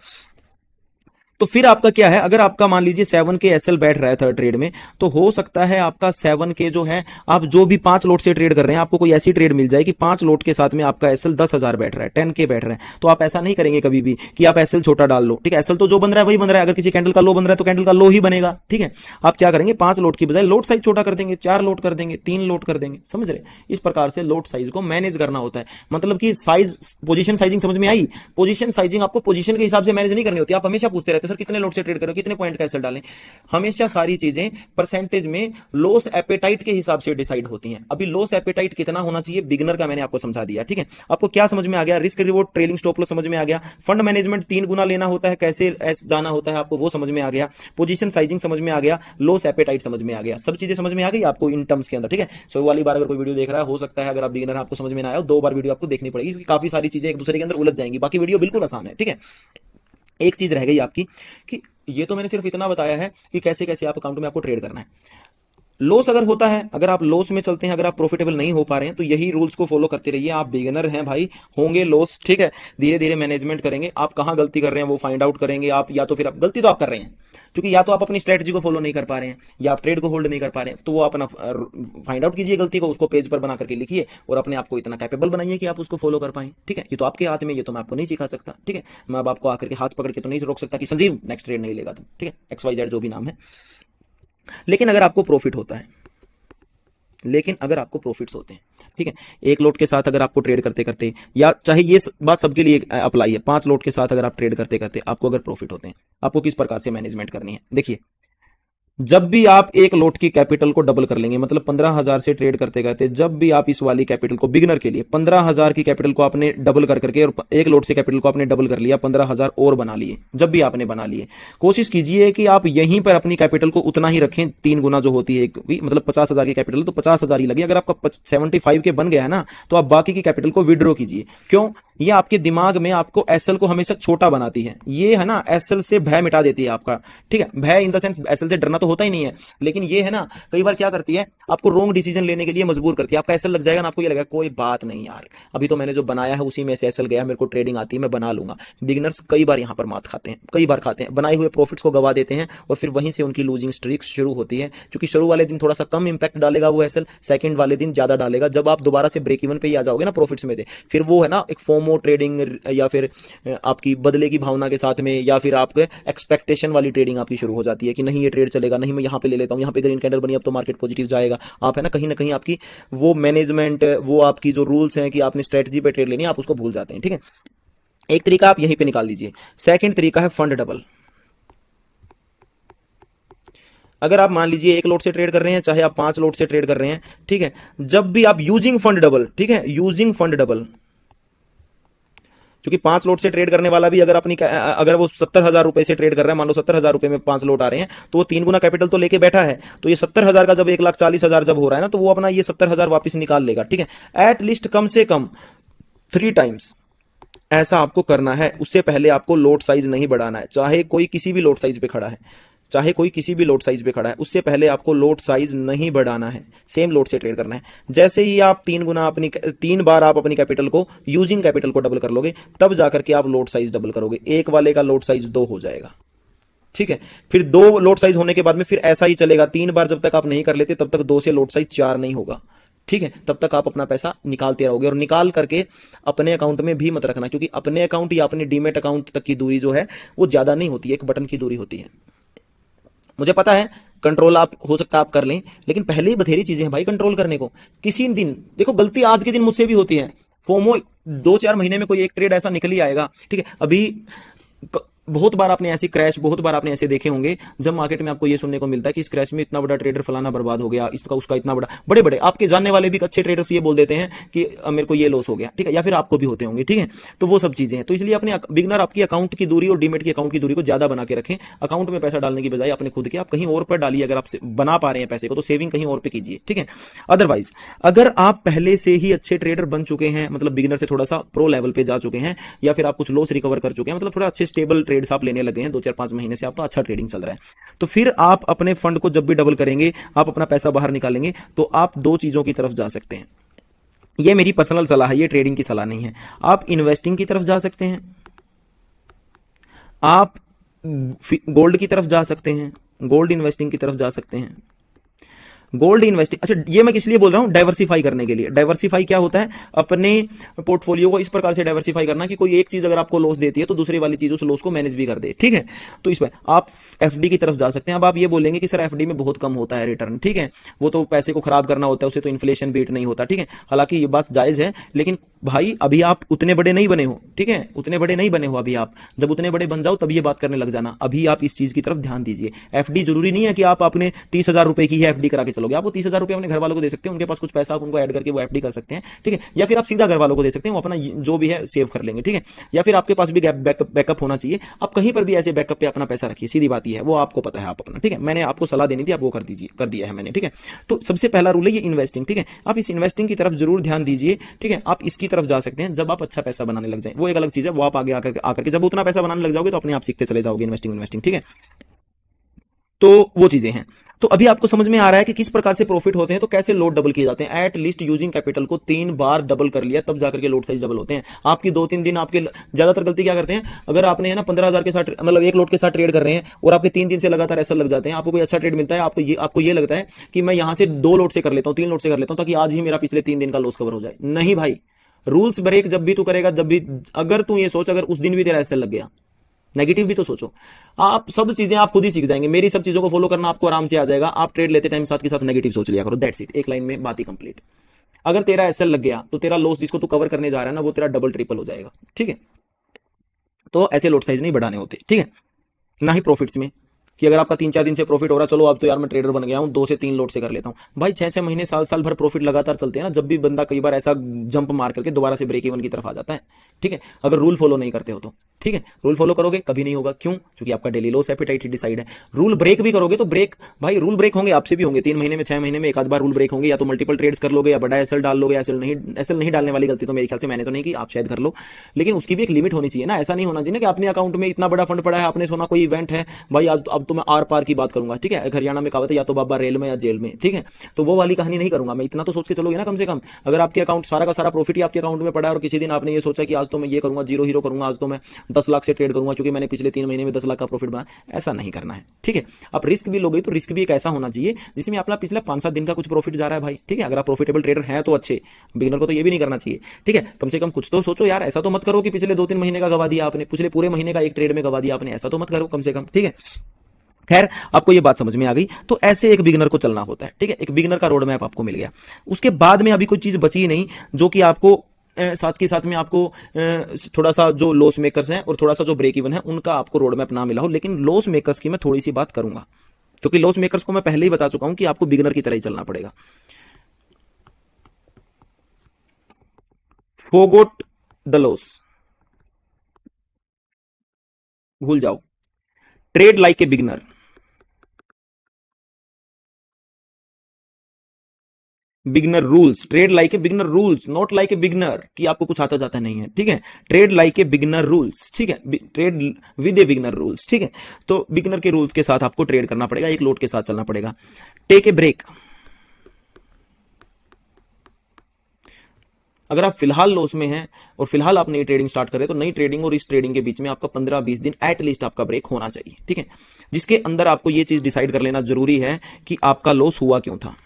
तो फिर आपका क्या है, अगर आपका मान लीजिए 7K एसएल बैठ रहा है थर्ड ट्रेड में, तो हो सकता है आपका 7K जो है, आप जो भी 5 लोट से ट्रेड कर रहे हैं, आपको कोई ऐसी ट्रेड मिल जाए कि 5 लोट के साथ में आपका एसएल 10,000 बैठ रहा है, 10K बैठ रहा है। तो आप ऐसा नहीं करेंगे कभी भी कि आप एसएल छोटा डाल लो, ठीक है। एसएल तो जो बन रहा है वही बन रहा है, अगर किसी कैंडल का लो बन रहा है तो कैंडल का लो ही बनेगा, ठीक है। आप क्या करेंगे, 5 लोट की बजाय लोट साइज छोटा कर देंगे, 4 लोट कर देंगे, 3 लोट कर देंगे, समझ रहे। इस प्रकार से लोट साइज को मैनेज करना होता है। मतलब कि साइज, पोजीशन साइजिंग समझ में आई। पोजीशन साइजिंग आपको पोजीशन के हिसाब से मैनेज नहीं करनी होती। आप हमेशा पूछते रहते हो सर कितने लोट से ट्रेड करो, कितने पॉइंट का एसएल डालें। हमेशा सारी चीजें परसेंटेज में लॉस एपेटाइट के हिसाब से डिसाइड होती हैं। अभी लॉस एपेटाइट कितना होना चाहिए बिगिनर का मैंने आपको समझा दिया, ठीक है। आपको क्या समझ में आ गया, risk reward trailing stop loss समझ में आ गया, फंड मैनेजमेंट 3 गुना लेना होता है, कैसे जाना होता है आपको वो समझ में आ गया, पोजीशन साइजिंग समझ में आ गया, लॉस एपेटाइट समझ में आ गया, सब चीजें समझ में आ गई आपको इन टर्म्स के अंदर, ठीक है। सो वाली बार अगर कोई वीडियो देख रहा है, हो सकता है अगर आप बिगिनर आपको समझ में ना आया, 2 बार वीडियो आपको देखनी पड़ेगी, क्योंकि काफी सारी चीजें एक दूसरे के अंदर उलझ जाएंगी। बाकी वीडियो बिल्कुल आसान है, ठीक है। एक चीज रह गई आपकी कि ये तो मैंने सिर्फ इतना बताया है कि कैसे कैसे आप अकाउंट में आपको ट्रेड करना है। लॉस अगर होता है, अगर आप लॉस में चलते हैं, अगर आप प्रॉफिटेबल नहीं हो पा रहे हैं, तो यही रूल्स को फॉलो करते रहिए। आप बिगिनर हैं भाई, होंगे लॉस, ठीक है। धीरे धीरे मैनेजमेंट करेंगे, आप कहां गलती कर रहे हैं वो फाइंड आउट करेंगे आप, या तो फिर आप गलती तो आप कर रहे हैं, क्योंकि या तो आप अपनी स्ट्रेटजी को फॉलो नहीं कर पा रहे हैं, या आप ट्रेड को होल्ड नहीं कर पा रहे हैं, तो वो अपना फाइंड आउट कीजिए गलती को, उसको पेज पर बना करके लिखिए और अपने आप को इतना कैपेबल बनाइए कि आप उसको फॉलो कर पाए, ठीक है। ये तो आपके हाथ में, ये तो मैं आपको नहीं सिखा सकता, ठीक है। मैं अब आपको आकर के हाथ पकड़ के तो नहीं रोक सकता कि संजीव नेक्स्ट ट्रेड नहीं लेगा तुम, ठीक है, XYZ जो भी नाम है। लेकिन अगर आपको प्रॉफिट होता है, लेकिन अगर आपको प्रॉफिट्स होते हैं, ठीक है, एक लोट के साथ अगर आपको ट्रेड करते करते, या चाहे ये बात सबके लिए अप्लाई है, 5 लोट के साथ अगर आप ट्रेड करते करते आपको अगर प्रॉफिट होते हैं, आपको किस प्रकार से मैनेजमेंट करनी है, देखिए। जब भी आप एक लोट की कैपिटल को डबल कर लेंगे, मतलब 15,000 से ट्रेड करते करते जब भी आप इस वाली कैपिटल को, बिगिनर के लिए 15,000 की कैपिटल को आपने डबल कर करके, और एक लोट से कैपिटल को आपने डबल कर लिया, 15,000 और बना लिए, जब भी आपने बना लिए, कोशिश कीजिए कि आप यहीं पर अपनी कैपिटल को उतना ही रखें, 3 गुना जो होती है, मतलब 50,000 की कैपिटल तो 50,000 ही लगे। अगर आपका 75 के बन गया है ना, तो आप बाकी की कैपिटल को विड्रॉ कीजिए। क्यों? ये आपके दिमाग में आपको एसएल को हमेशा छोटा बनाती है, ये है ना, एसएल से भय मिटा देती है आपका, ठीक है, भय इन द सेंस एसएल से डरना तो होता ही नहीं है, लेकिन ये है ना, कई बार क्या करती है, आपको रॉन्ग डिसीजन लेने के लिए मजबूर करती है। आपका एसएल लग जाएगा ना, आपको ये लगेगा कोई बात नहीं यार, अभी तो मैंने जो बनाया है उसी में से एसएल गया, मेरे को ट्रेडिंग आती है, मैं बना लूंगा। बिगिनर्स कई बार यहां पर मात खाते हैं, कई बार खाते हैं, बनाए हुए प्रॉफिट्स को गवा देते हैं, और फिर वहीं से उनकी लूजिंग स्ट्रीक शुरू होती है। क्योंकि शुरू वाले दिन थोड़ा सा कम इंपैक्ट डालेगा वो एसएल, सेकंड वाले दिन ज्यादा डालेगा। जब आप दोबारा से ब्रेक इवन पे ही आ जाओगे ना प्रॉफिट्स में थे, फिर वो है ना एक फोमो ट्रेडिंग, या फिर आपकी बदले की भावना के साथ में, या फिर आपके एक्सपेक्टेशन वाली ट्रेडिंग आपकी शुरू हो जाती है कि नहीं ये ट्रेड चलेगा, नहीं मैं यहाँ पे ले लेता हूँ, यहाँ पे ग्रीन कैंडल बनी अब तो मार्केट पॉजिटिव जाएगा। आप है ना कहीं आपकी वो मैनेजमेंट, वो आपकी जो रूल्स हैं कि आपने स्ट्रेटजी पे ट्रेड लेनी है, आप उसको भूल जाते हैं, ठीक है। एक तरीका आप यहीं पे निकाल दीजिए। सेकंड तरीका है फंड डबल। अगर आप मान लीजिए 1 लोट से ट्रेड कर रहे हैं, चाहे आप 5 लोट से ट्रेड कर रहे हैं, ठीक है, जब भी आप यूजिंग फंड डबल, ठीक है, यूजिंग फंड डबल, क्योंकि 5 लोट से ट्रेड करने वाला भी अगर वो 70,000 रुपए से ट्रेड कर रहा है, मान लो 70,000 रुपए में 5 लोट आ रहे हैं, तो वो 3 गुना कैपिटल तो लेके बैठा है। तो ये 70,000 का जब 1,40,000 जब हो रहा है ना, तो वो अपना ये 70,000 वापस निकाल लेगा, ठीक है। एटलीस्ट कम से कम 3 टाइम्स ऐसा आपको करना है। उससे पहले आपको लोट साइज नहीं बढ़ाना है, चाहे कोई किसी भी लोट साइज पे खड़ा है, चाहे कोई किसी भी लोट साइज पे खड़ा है, उससे पहले आपको लोट साइज नहीं बढ़ाना है, सेम लोट से ट्रेड करना है। जैसे ही आप 3 बार आप अपनी कैपिटल को, यूजिंग कैपिटल को डबल कर लोगे, तब जाकर के आप लोट साइज डबल करोगे। एक वाले का लोट साइज 2 हो जाएगा, ठीक है। फिर 2 लोट साइज होने के बाद में फिर ऐसा ही चलेगा, 3 बार जब तक आप नहीं कर लेते तब तक 2 से लोट साइज 4 नहीं होगा, ठीक है। तब तक आप अपना पैसा निकालते रहोगे, और निकाल करके अपने अकाउंट में भी मत रखना, क्योंकि अपने अकाउंट या अपने डीमेट अकाउंट तक की दूरी जो है वो ज्यादा नहीं होती है, एक बटन की दूरी होती है। मुझे पता है कंट्रोल आप हो सकता है आप कर लें, लेकिन पहले ही बथेरी चीजें हैं भाई कंट्रोल करने को। किसी दिन देखो, गलती आज के दिन मुझसे भी होती है, फोमो 2-4 महीने में कोई एक ट्रेड ऐसा निकल ही आएगा, ठीक है। अभी बहुत बार आपने ऐसी क्रैश, बहुत बार आपने ऐसे देखे होंगे, जब मार्केट में आपको ये सुनने को मिलता है कि इस क्रैश में इतना बड़ा ट्रेडर फलाना बर्बाद हो गया, इसका उसका इतना बड़ा, बड़े बड़े आपके जानने वाले भी अच्छे ट्रेडर्स ये बोल देते हैं कि मेरे को ये लॉस हो गया, ठीक है, या फिर आपको भी होते होंगे, ठीक है। तो वो सब चीजें हैं, तो इसलिए अपने बिगनर आपकी अकाउंट की दूरी और डीमेट की अकाउंट की दूरी को ज्यादा बना के रखें। अकाउंट में पैसा डालने की बजाय अपने खुद के आप कहीं और पर डालिए। अगर आप बना पा रहे हैं पैसे को, तो सेविंग कहीं और पे कीजिए, ठीक है। अदरवाइज अगर आप पहले से ही अच्छे ट्रेडर बन चुके हैं, मतलब बिगिनर से थोड़ा सा प्रो लेवल पे जा चुके हैं, या फिर आप कुछ लॉस रिकवर कर चुके हैं, मतलब थोड़ा अच्छे स्टेबल ट्रेड्स आप लेने लगे हैं, 2-4-5 महीने से आपका अच्छा ट्रेडिंग चल रहा है, तो फिर आप अपने फंड को जब भी डबल करेंगे, आप अपना पैसा बाहर निकालेंगे, तो आप 2 चीजों की तरफ जा सकते हैं। ये मेरी पर्सनल सलाह है, ये ट्रेडिंग की सलाह नहीं है। आप इन्वेस्टिंग की तरफ जा सकते हैं, आप गोल्ड की तरफ जा सकते हैं, गोल्ड इन्वेस्टिंग की तरफ जा सकते हैं। गोल्ड इन्वेस्टिंग, अच्छा ये मैं किस लिए बोल रहा हूं, डाइवर्सिफाई करने के लिए। डाइवर्सिफाई क्या होता है, अपने पोर्टफोलियो को इस प्रकार से डाइवर्सिफाई करना कि कोई एक चीज अगर आपको लॉस देती है तो दूसरी वाली चीज उस लॉस को मैनेज भी कर दे, ठीक है। तो इसमें आप एफडी की तरफ जा सकते हैं। अब आप ये बोलेंगे कि सर एफडी में बहुत कम होता है रिटर्न, ठीक है, वो तो पैसे को खराब करना होता है, उसे तो इन्फ्लेशन बीट नहीं होता, ठीक है। हालांकि ये बात जायज है, लेकिन भाई अभी आप उतने बड़े नहीं बने हो, ठीक है, उतने बड़े नहीं बने हो अभी आप। जब उतने बड़े बन जाओ तब ये बात करने लग जाना। अभी आप इस चीज की तरफ ध्यान दीजिए। एफडी जरूरी नहीं है कि आप अपने 30,000 रुपए की एफडी करा के चलोगे, आपको 30,000 रुपए अपने घर वालों को दे सकते हैं, उनके पास कुछ पैसा आप उनको ऐड करके वो एफडी कर सकते हैं, ठीक है। या फिर आप सीधा घर वालों को दे सकते हैं, वो अपना जो भी है सेव कर लेंगे, ठीक है। या फिर आपके पास भी बैकअप होना चाहिए, आप कहीं पर भी ऐसे बैकअप पे अपना पैसा रखिए, सीधी बात ये है, वो आपको पता है आप अपना, ठीक है। मैंने आपको सलाह देनी थी, आप वो कर दीजिए, कर दिया है मैंने, ठीक है। तो सबसे पहला रूल है ये इन्वेस्टिंग, ठीक है। आप इस इन्वेस्टिंग की तरफ जरूर ध्यान दीजिए, ठीक है। आप इसकी तरफ जा सकते हैं जब आप अच्छा पैसा बनाने लग जाए, वो एक अलग चीज है, वो आप आगे आकर के जब उतना पैसा बनाने लग जाओगे तो अपने आप सीखते चले जाओगे इन्वेस्टिंग, ठीक है। तो वो चीजें हैं। तो अभी आपको समझ में आ रहा है कि किस प्रकार से प्रॉफिट होते हैं, तो कैसे लोड डबल किए जाते हैं। एट लीस्ट यूजिंग कैपिटल को 3 बार डबल कर लिया तब जाकर के लोड साइज डबल होते हैं। आपकी 2-3 दिन आपके ज्यादातर गलती क्या करते हैं, अगर आपने है ना 15,000 के साथ, मतलब 1 लोड के साथ ट्रेड कर रहे हैं और आपके 3 दिन से लगातार ऐसा लग जाते हैं, आपको कोई अच्छा ट्रेड मिलता है, आपको ये लगता है कि मैं यहां से 2 लोड से कर लेता हूं, 3 लोड से कर लेता हूं, ताकि आज ही मेरा पिछले 3 दिन का लॉस कवर हो जाए। नहीं भाई, रूल्स ब्रेक जब भी तू करेगा, जब भी, अगर तू ये सोच अगर उस दिन भी तेरा ऐसा लग गया, नेगेटिव भी तो सोचो। आप सब चीजें आप खुद ही सीख जाएंगे, मेरी सब चीजों को फॉलो करना आपको आराम से आ जाएगा। आप ट्रेड लेते टाइम साथ के साथ नेगेटिव सोच लिया करो, दैट्स इट, एक लाइन में बात ही कंप्लीट। अगर तेरा एसएल लग गया तो तेरा लॉस जिसको तू कवर करने जा रहा है ना, वो तेरा डबल ट्रिपल हो जाएगा, ठीक है। तो ऐसे लॉट साइज नहीं बढ़ाने होते, ठीक है। ना ही प्रॉफिट्स में, कि अगर आपका 3-4 दिन से प्रॉफिट हो रहा है, चलो अब तो यार मैं ट्रेडर बन गया हूं, 2 से 3 लोट से कर लेता हूं। भाई 6-6 महीने, साल भर प्रॉफिट लगातार चलते हैं ना, जब भी बंदा कई बार ऐसा जंप मार करके दोबारा से ब्रेक इवन की तरफ आ जाता है, ठीक है। अगर रूल फॉलो नहीं करते हो तो, ठीक है। रूल फॉलो करोगे कभी नहीं होगा, क्यों? क्योंकि आपका डेली लॉस एपेटाइट ही डिसाइड है। रूल ब्रेक भी करोगे तो ब्रेक, भाई रूल ब्रेक होंगे, आपसे भी होंगे, 3 महीने में 6 महीने में एक आध बार रूल ब्रेक होंगे। या तो मल्टीपल ट्रेड्स कर लोगे, या बड़ा एसएल डाल लोगे। एसएल नहीं डालने वाली गलती तो मेरे ख्याल से मैंने तो नहीं की, आप शायद कर लो, लेकिन उसकी भी एक लिमिट होनी चाहिए ना। ऐसा नहीं होना चाहिए ना कि अपने अकाउंट में इतना बड़ा फंड पड़ा है, आपने सुना कोई इवेंट है, भाई आज अब तो मैं आर पार की बात करूंगा, ठीक है। हरियाणा में कहावत है, या तो बाबा रेल में या जेल में, ठीक है। तो वो वाली कहानी नहीं करूंगा मैं, इतना तो सोच के चलोगे ना कम से कम। अगर आपके अकाउंट सारा का सारा प्रॉफिट ही आपके अकाउंट में पड़ा है और किसी दिन आपने ये सोचा कि आज तो मैं ये करूंगा, जीरो हीरो करूंगा, आज तो मैं 10 लाख से ट्रेड करूंगा क्योंकि मैंने पिछले 3 महीने में 10 लाख का प्रॉफिट बनाया, ऐसा नहीं करना है, ठीक है। आप रिस्क भी लोगे तो रिस्क भी एक ऐसा होना चाहिए जिसमें अपना पिछले 5-7 दिन का कुछ प्रॉफिट जा रहा है भाई, ठीक है। अगर आप प्रॉफिटेबल ट्रेडर हैं तो अच्छे, बिगिनर को तो ये भी नहीं करना चाहिए, ठीक है। कम से कम कुछ तो सोचो यार, ऐसा तो मत करो कि पिछले 2-3 महीने का गवा दिया आपने, पिछले पूरे महीने का एक ट्रेड में गवा दिया आपने, ऐसा तो मत करो कम से कम, ठीक है। खैर, आपको ये बात समझ में आ गई। तो ऐसे एक बिगिनर को चलना होता है, ठीक है। एक बिगिनर का रोड मैप आपको मिल गया। उसके बाद में अभी कोई चीज बची ही नहीं जो कि आपको साथ के साथ में आपको थोड़ा सा जो लॉस मेकर्स हैं और थोड़ा सा जो ब्रेक इवन है उनका आपको रोड मैप ना मिला हो। लेकिन लॉस मेकर्स की मैं थोड़ी सी बात करूंगा, क्योंकि लॉस मेकर्स को मैं पहले ही बता चुका हूं कि आपको बिगिनर की तरह ही चलना पड़ेगा। फोगोट द लॉस, भूल जाओ। Trade like a beginner, beginner rules, trade like a beginner rules, not like a beginner कि आपको कुछ आता जाता नहीं है, ठीक है। Trade like a beginner rules, ठीक है। Trade with a beginner rules, ठीक है। तो बिगनर के रूल्स के साथ आपको ट्रेड करना पड़ेगा, एक लोट के साथ चलना पड़ेगा। टेक ए ब्रेक, अगर आप फिलहाल लॉस में हैं और फिलहाल आप नई ट्रेडिंग स्टार्ट करें तो नई ट्रेडिंग और इस ट्रेडिंग के बीच में आपका 15-20 दिन एटलीस्ट आपका ब्रेक होना चाहिए, ठीक है। जिसके अंदर आपको यह चीज डिसाइड कर लेना जरूरी है कि आपका लॉस हुआ क्यों था,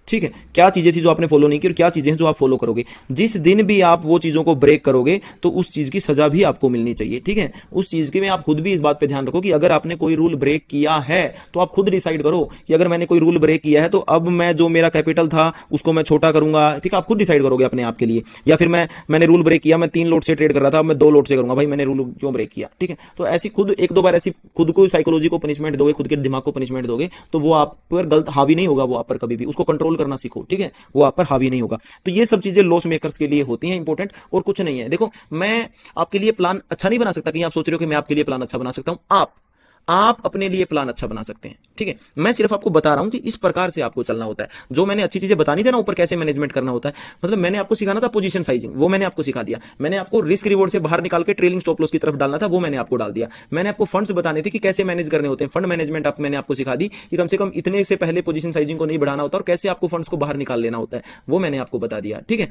ठीक है। क्या चीजें थी जो आपने फॉलो नहीं की और क्या चीजें हैं जो आप फॉलो करोगे। जिस दिन भी आप वो चीजों को ब्रेक करोगे तो उस चीज की सजा भी आपको मिलनी चाहिए, ठीक है। उस चीज के में आप खुद भी इस बात पे ध्यान रखो कि अगर आपने कोई रूल ब्रेक किया है तो आप खुद डिसाइड करो कि अगर मैंने कोई रूल ब्रेक किया है तो अब मैं जो मेरा कैपिटल था उसको मैं छोटा करूंगा, ठीक है। आप खुद डिसाइड करोगे अपने आप के लिए। या फिर मैंने रूल ब्रेक किया, मैं 3 लोट से ट्रेड कर रहा था, अब मैं 2 लोट से करूंगा, भाई मैंने रूल क्यों ब्रेक किया, ठीक है। तो ऐसी खुद 1-2 बार ऐसी खुद को साइकोलॉजी को पनिशमेंट दोगे, खुद के दिमाग को पनिशमेंट दोगे तो वो आप पर गलत हावी नहीं होगा, वो आप पर कभी भी उसको कंट्रोल करना सीखो, ठीक है। वो आप पर हावी नहीं होगा। तो ये सब चीजें लॉस मेकर्स के लिए होती हैं इंपॉर्टेंट, और कुछ नहीं है। देखो, मैं आपके लिए प्लान अच्छा नहीं बना सकता, कि आप सोच रहे हो कि मैं आपके लिए प्लान अच्छा बना सकता हूं। आप अपने लिए प्लान अच्छा बना सकते हैं, ठीक है। मैं सिर्फ आपको बता रहा हूं कि इस प्रकार से आपको चलना होता है। जो मैंने अच्छी चीजें बतानी थी ना ऊपर, कैसे मैनेजमेंट करना होता है, मतलब मैंने आपको सिखाना था पोजीशन साइजिंग, वो मैंने आपको सिखा दिया। मैंने आपको रिस्क रिवॉर्ड से बाहर निकाल के ट्रेलिंग स्टॉप लॉस की तरफ डालना था, वो मैंने आपको डाल दिया। मैंने आपको फंड्स बताने थे कि कैसे मैनेज करने होते हैं, फंड मैनेजमेंट आप मैंने आपको सिखा दी कि कम से कम इतने से पहले पोजीशन साइजिंग को नहीं बढ़ाना होता और कैसे आपको फंड्स को बाहर निकाल लेना होता है, वो मैंने आपको बता दिया, ठीक है।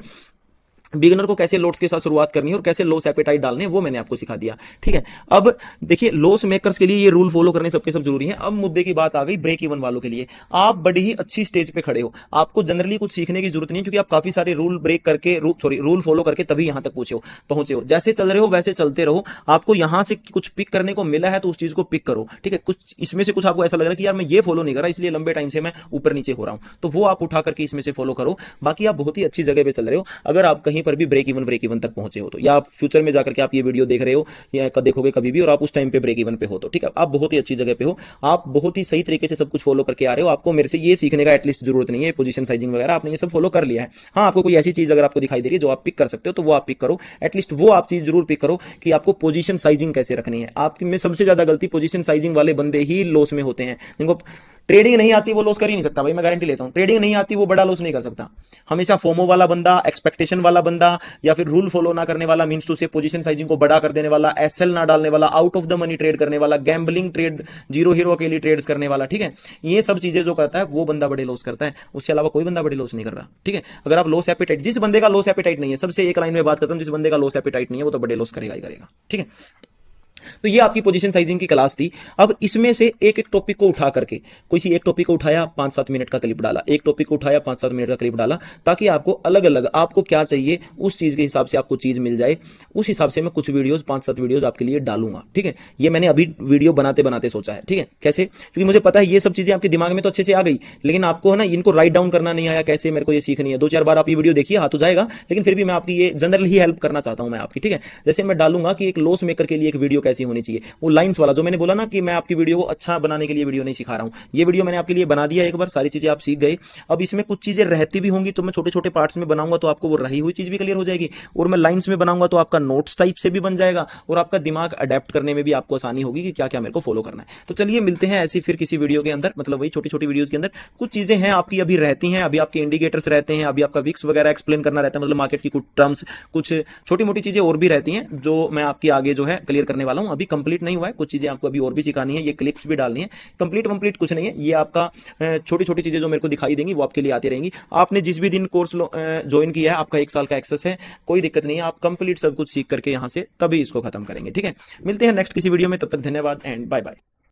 बिगिनर को कैसे लोट्स के साथ शुरुआत करनी है और कैसे लॉस एपेटाइट डालने हैं वो मैंने आपको सिखा दिया, ठीक है। अब देखिए, लॉस मेकर्स के लिए ये रूल फॉलो करने सबके सब जरूरी है। अब मुद्दे की बात आ गई ब्रेक इवन वालों के लिए। आप बड़ी ही अच्छी स्टेज पे खड़े हो, आपको जनरली कुछ सीखने की जरूरत नहीं, क्योंकि आप काफी सारे रूल ब्रेक करके रूल फॉलो करके तभी यहां तक पहुंचे हो। जैसे चल रहे हो वैसे चलते रहो। आपको यहां से कुछ पिक करने को मिला है तो उस चीज को पिक करो, ठीक है। कुछ इसमें से कुछ आपको ऐसा लग रहा है कि यार मैं ये फॉलो नहीं कर रहा, इसलिए लंबे टाइम से मैं ऊपर नीचे हो रहा हूं, तो वो आप उठा करके इसमें से फॉलो करो। बाकी आप बहुत ही अच्छी जगह पे चल रहे हो। अगर आप कहीं पर भी ब्रेक इवन तक पहुंचे हो तो, या आप फ्यूचर में जाकर के आप ये वीडियो देख रहे हो या देखोगे कभी भी और आप उस टाइम पे ब्रेक इवन पे हो, तो ठीक है, आप बहुत ही अच्छी जगह पे हो। आप बहुत ही सही तरीके से सब कुछ फॉलो करके आ रहे हो। आपको मेरे से ये सीखने का एटलीस्ट जरूरत नहीं है, पोजीशन साइजिंग वगैरह आपने ये सब फॉलो कर लिया है। हाँ, आपको कोई ऐसी चीज अगर आपको दिखाई दे रही है जो आप पिक कर सकते हो तो वो आप पिक करो। एटलीस्ट वो आप चीज जरूर पिक करो कि आपको पोजीशन साइजिंग कैसे रखनी है। आप में सबसे ज्यादा गलती पोजीशन साइजिंग वाले बंदे ही लॉस में होते हैं। जिनको ट्रेडिंग नहीं आती वो लॉस कर ही नहीं सकता, भाई मैं गारंटी लेता हूं। ट्रेडिंग नहीं आती वो बड़ा लॉस नहीं कर सकता। हमेशा फोमो वाला बंदा, एक्सपेक्टेशन वाला बंदा, या फिर रूल फॉलो ना करने वाला, मींस टू से पोजीशन साइजिंग को बड़ा कर देने वाला, एसएल ना डालने वाला, out of the money trade करने वाला, गैम्बलिंग ट्रेड, जीरो हीरो के लिए ट्रेड्स करने वाला, ठीक है। ये सब चीजें जो करता है वो बंदा बड़े लॉस करता है, उसके अलावा कोई बंदा बड़े लॉस नहीं कर रहा, ठीक है। अगर आप लॉस एपेटाइट, जिस बंदे का लॉस एपेटाइट नहीं है, सबसे एक लाइन में बात करता हूं, जिस बंदे का लॉस एपेटाइट नहीं है वो तो बड़े लॉस करेगा ही करेगा, ठीक है। तो ये आपकी पोजीशन साइजिंग की क्लास थी। अब इसमें से एक एक टॉपिक को उठा करके, कोई सी एक टॉपिक को उठाया, 5-7 मिनट का क्लिप डाला, एक टॉपिक को उठाया, 5-7 मिनट का क्लिप डाला, ताकि आपको अलग अलग आपको क्या चाहिए उस चीज़ के हिसाब से आपको चीज़ मिल जाए। उस हिसाब से मैं कुछ वीडियोज़, 5-7 वीडियोज़ आपके लिए डालूंगा, ठीक है। ये मैंने अभी वीडियो बनाते बनाते सोचा है, ठीक है। कैसे? क्योंकि मुझे पता है ये सब चीज़ें आपके दिमाग में तो अच्छे से आ गई, लेकिन आपको है ना इनको राइट डाउन करना नहीं आया, कैसे मेरे को ये सीखनी है। 2-4 बार आप ये वीडियो देखिए, हाथ हो जाएगा, लेकिन फिर भी मैं आपकी ये जनरल ही हेल्प करना चाहता हूं मैं आपकी, ठीक है। जैसे मैं डालूंगा कि एक लॉस मेकर के लिए एक वीडियो कैसी होनी चाहिए, वो लाइंस वाला जो मैंने बोला ना कि मैं आपकी वीडियो को अच्छा बनाने के लिए वीडियो नहीं सिखा रहा हूं। ये वीडियो मैंने आपके लिए बना दिया एक बार, सारी चीजें आप सीख गए। अब इसमें कुछ चीजें रहती भी होंगी, तो मैं छोटे छोटे पार्ट्स में बनाऊंगा, तो आपको वो रही हुई चीज भी क्लियर हो जाएगी। और मैं लाइंस में बनाऊंगा तो आपका नोट्स टाइप से भी बन जाएगा, और आपका दिमाग अडेप्ट करने में भी आपको आसानी होगी कि क्या क्या मेरे को फॉलो करना है। तो चलिए मिलते हैं ऐसी फिर किसी वीडियो के अंदर, मतलब वही छोटी छोटी वीडियोस के अंदर कुछ चीजें हैं आपकी अभी रहती हैं, अभी आपके इंडिकेटर्स रहते हैं, अभी आपका विक्स वगैरह एक्सप्लेन करना रहता है, मतलब मार्केट की कुछ टर्म्स, कुछ छोटी मोटी चीजें और भी रहती हैं जो मैं आपकी आगे जो है क्लियर करने वाला हूं। अभी कंप्लीट नहीं हुआ है, कुछ चीजें आपको अभी और भी सिखानी है, ये क्लिप्स भी डालनी है। कंप्लीट कुछ नहीं है, ये आपका छोटी छोटी चीजें जो मेरे को दिखाई देंगी वो आपके लिए आती रहेंगी। आपने जिस भी दिन कोर्स ज्वाइन किया है, आपका 1 साल का एक्सेस है, कोई दिक्कत नहीं है, आप कंप्लीट सब कुछ सीख करके यहां से तभी इसको खत्म करेंगे, ठीक है। मिलते हैं नेक्स्ट किसी वीडियो में, तब तक धन्यवाद एंड बाय बाय।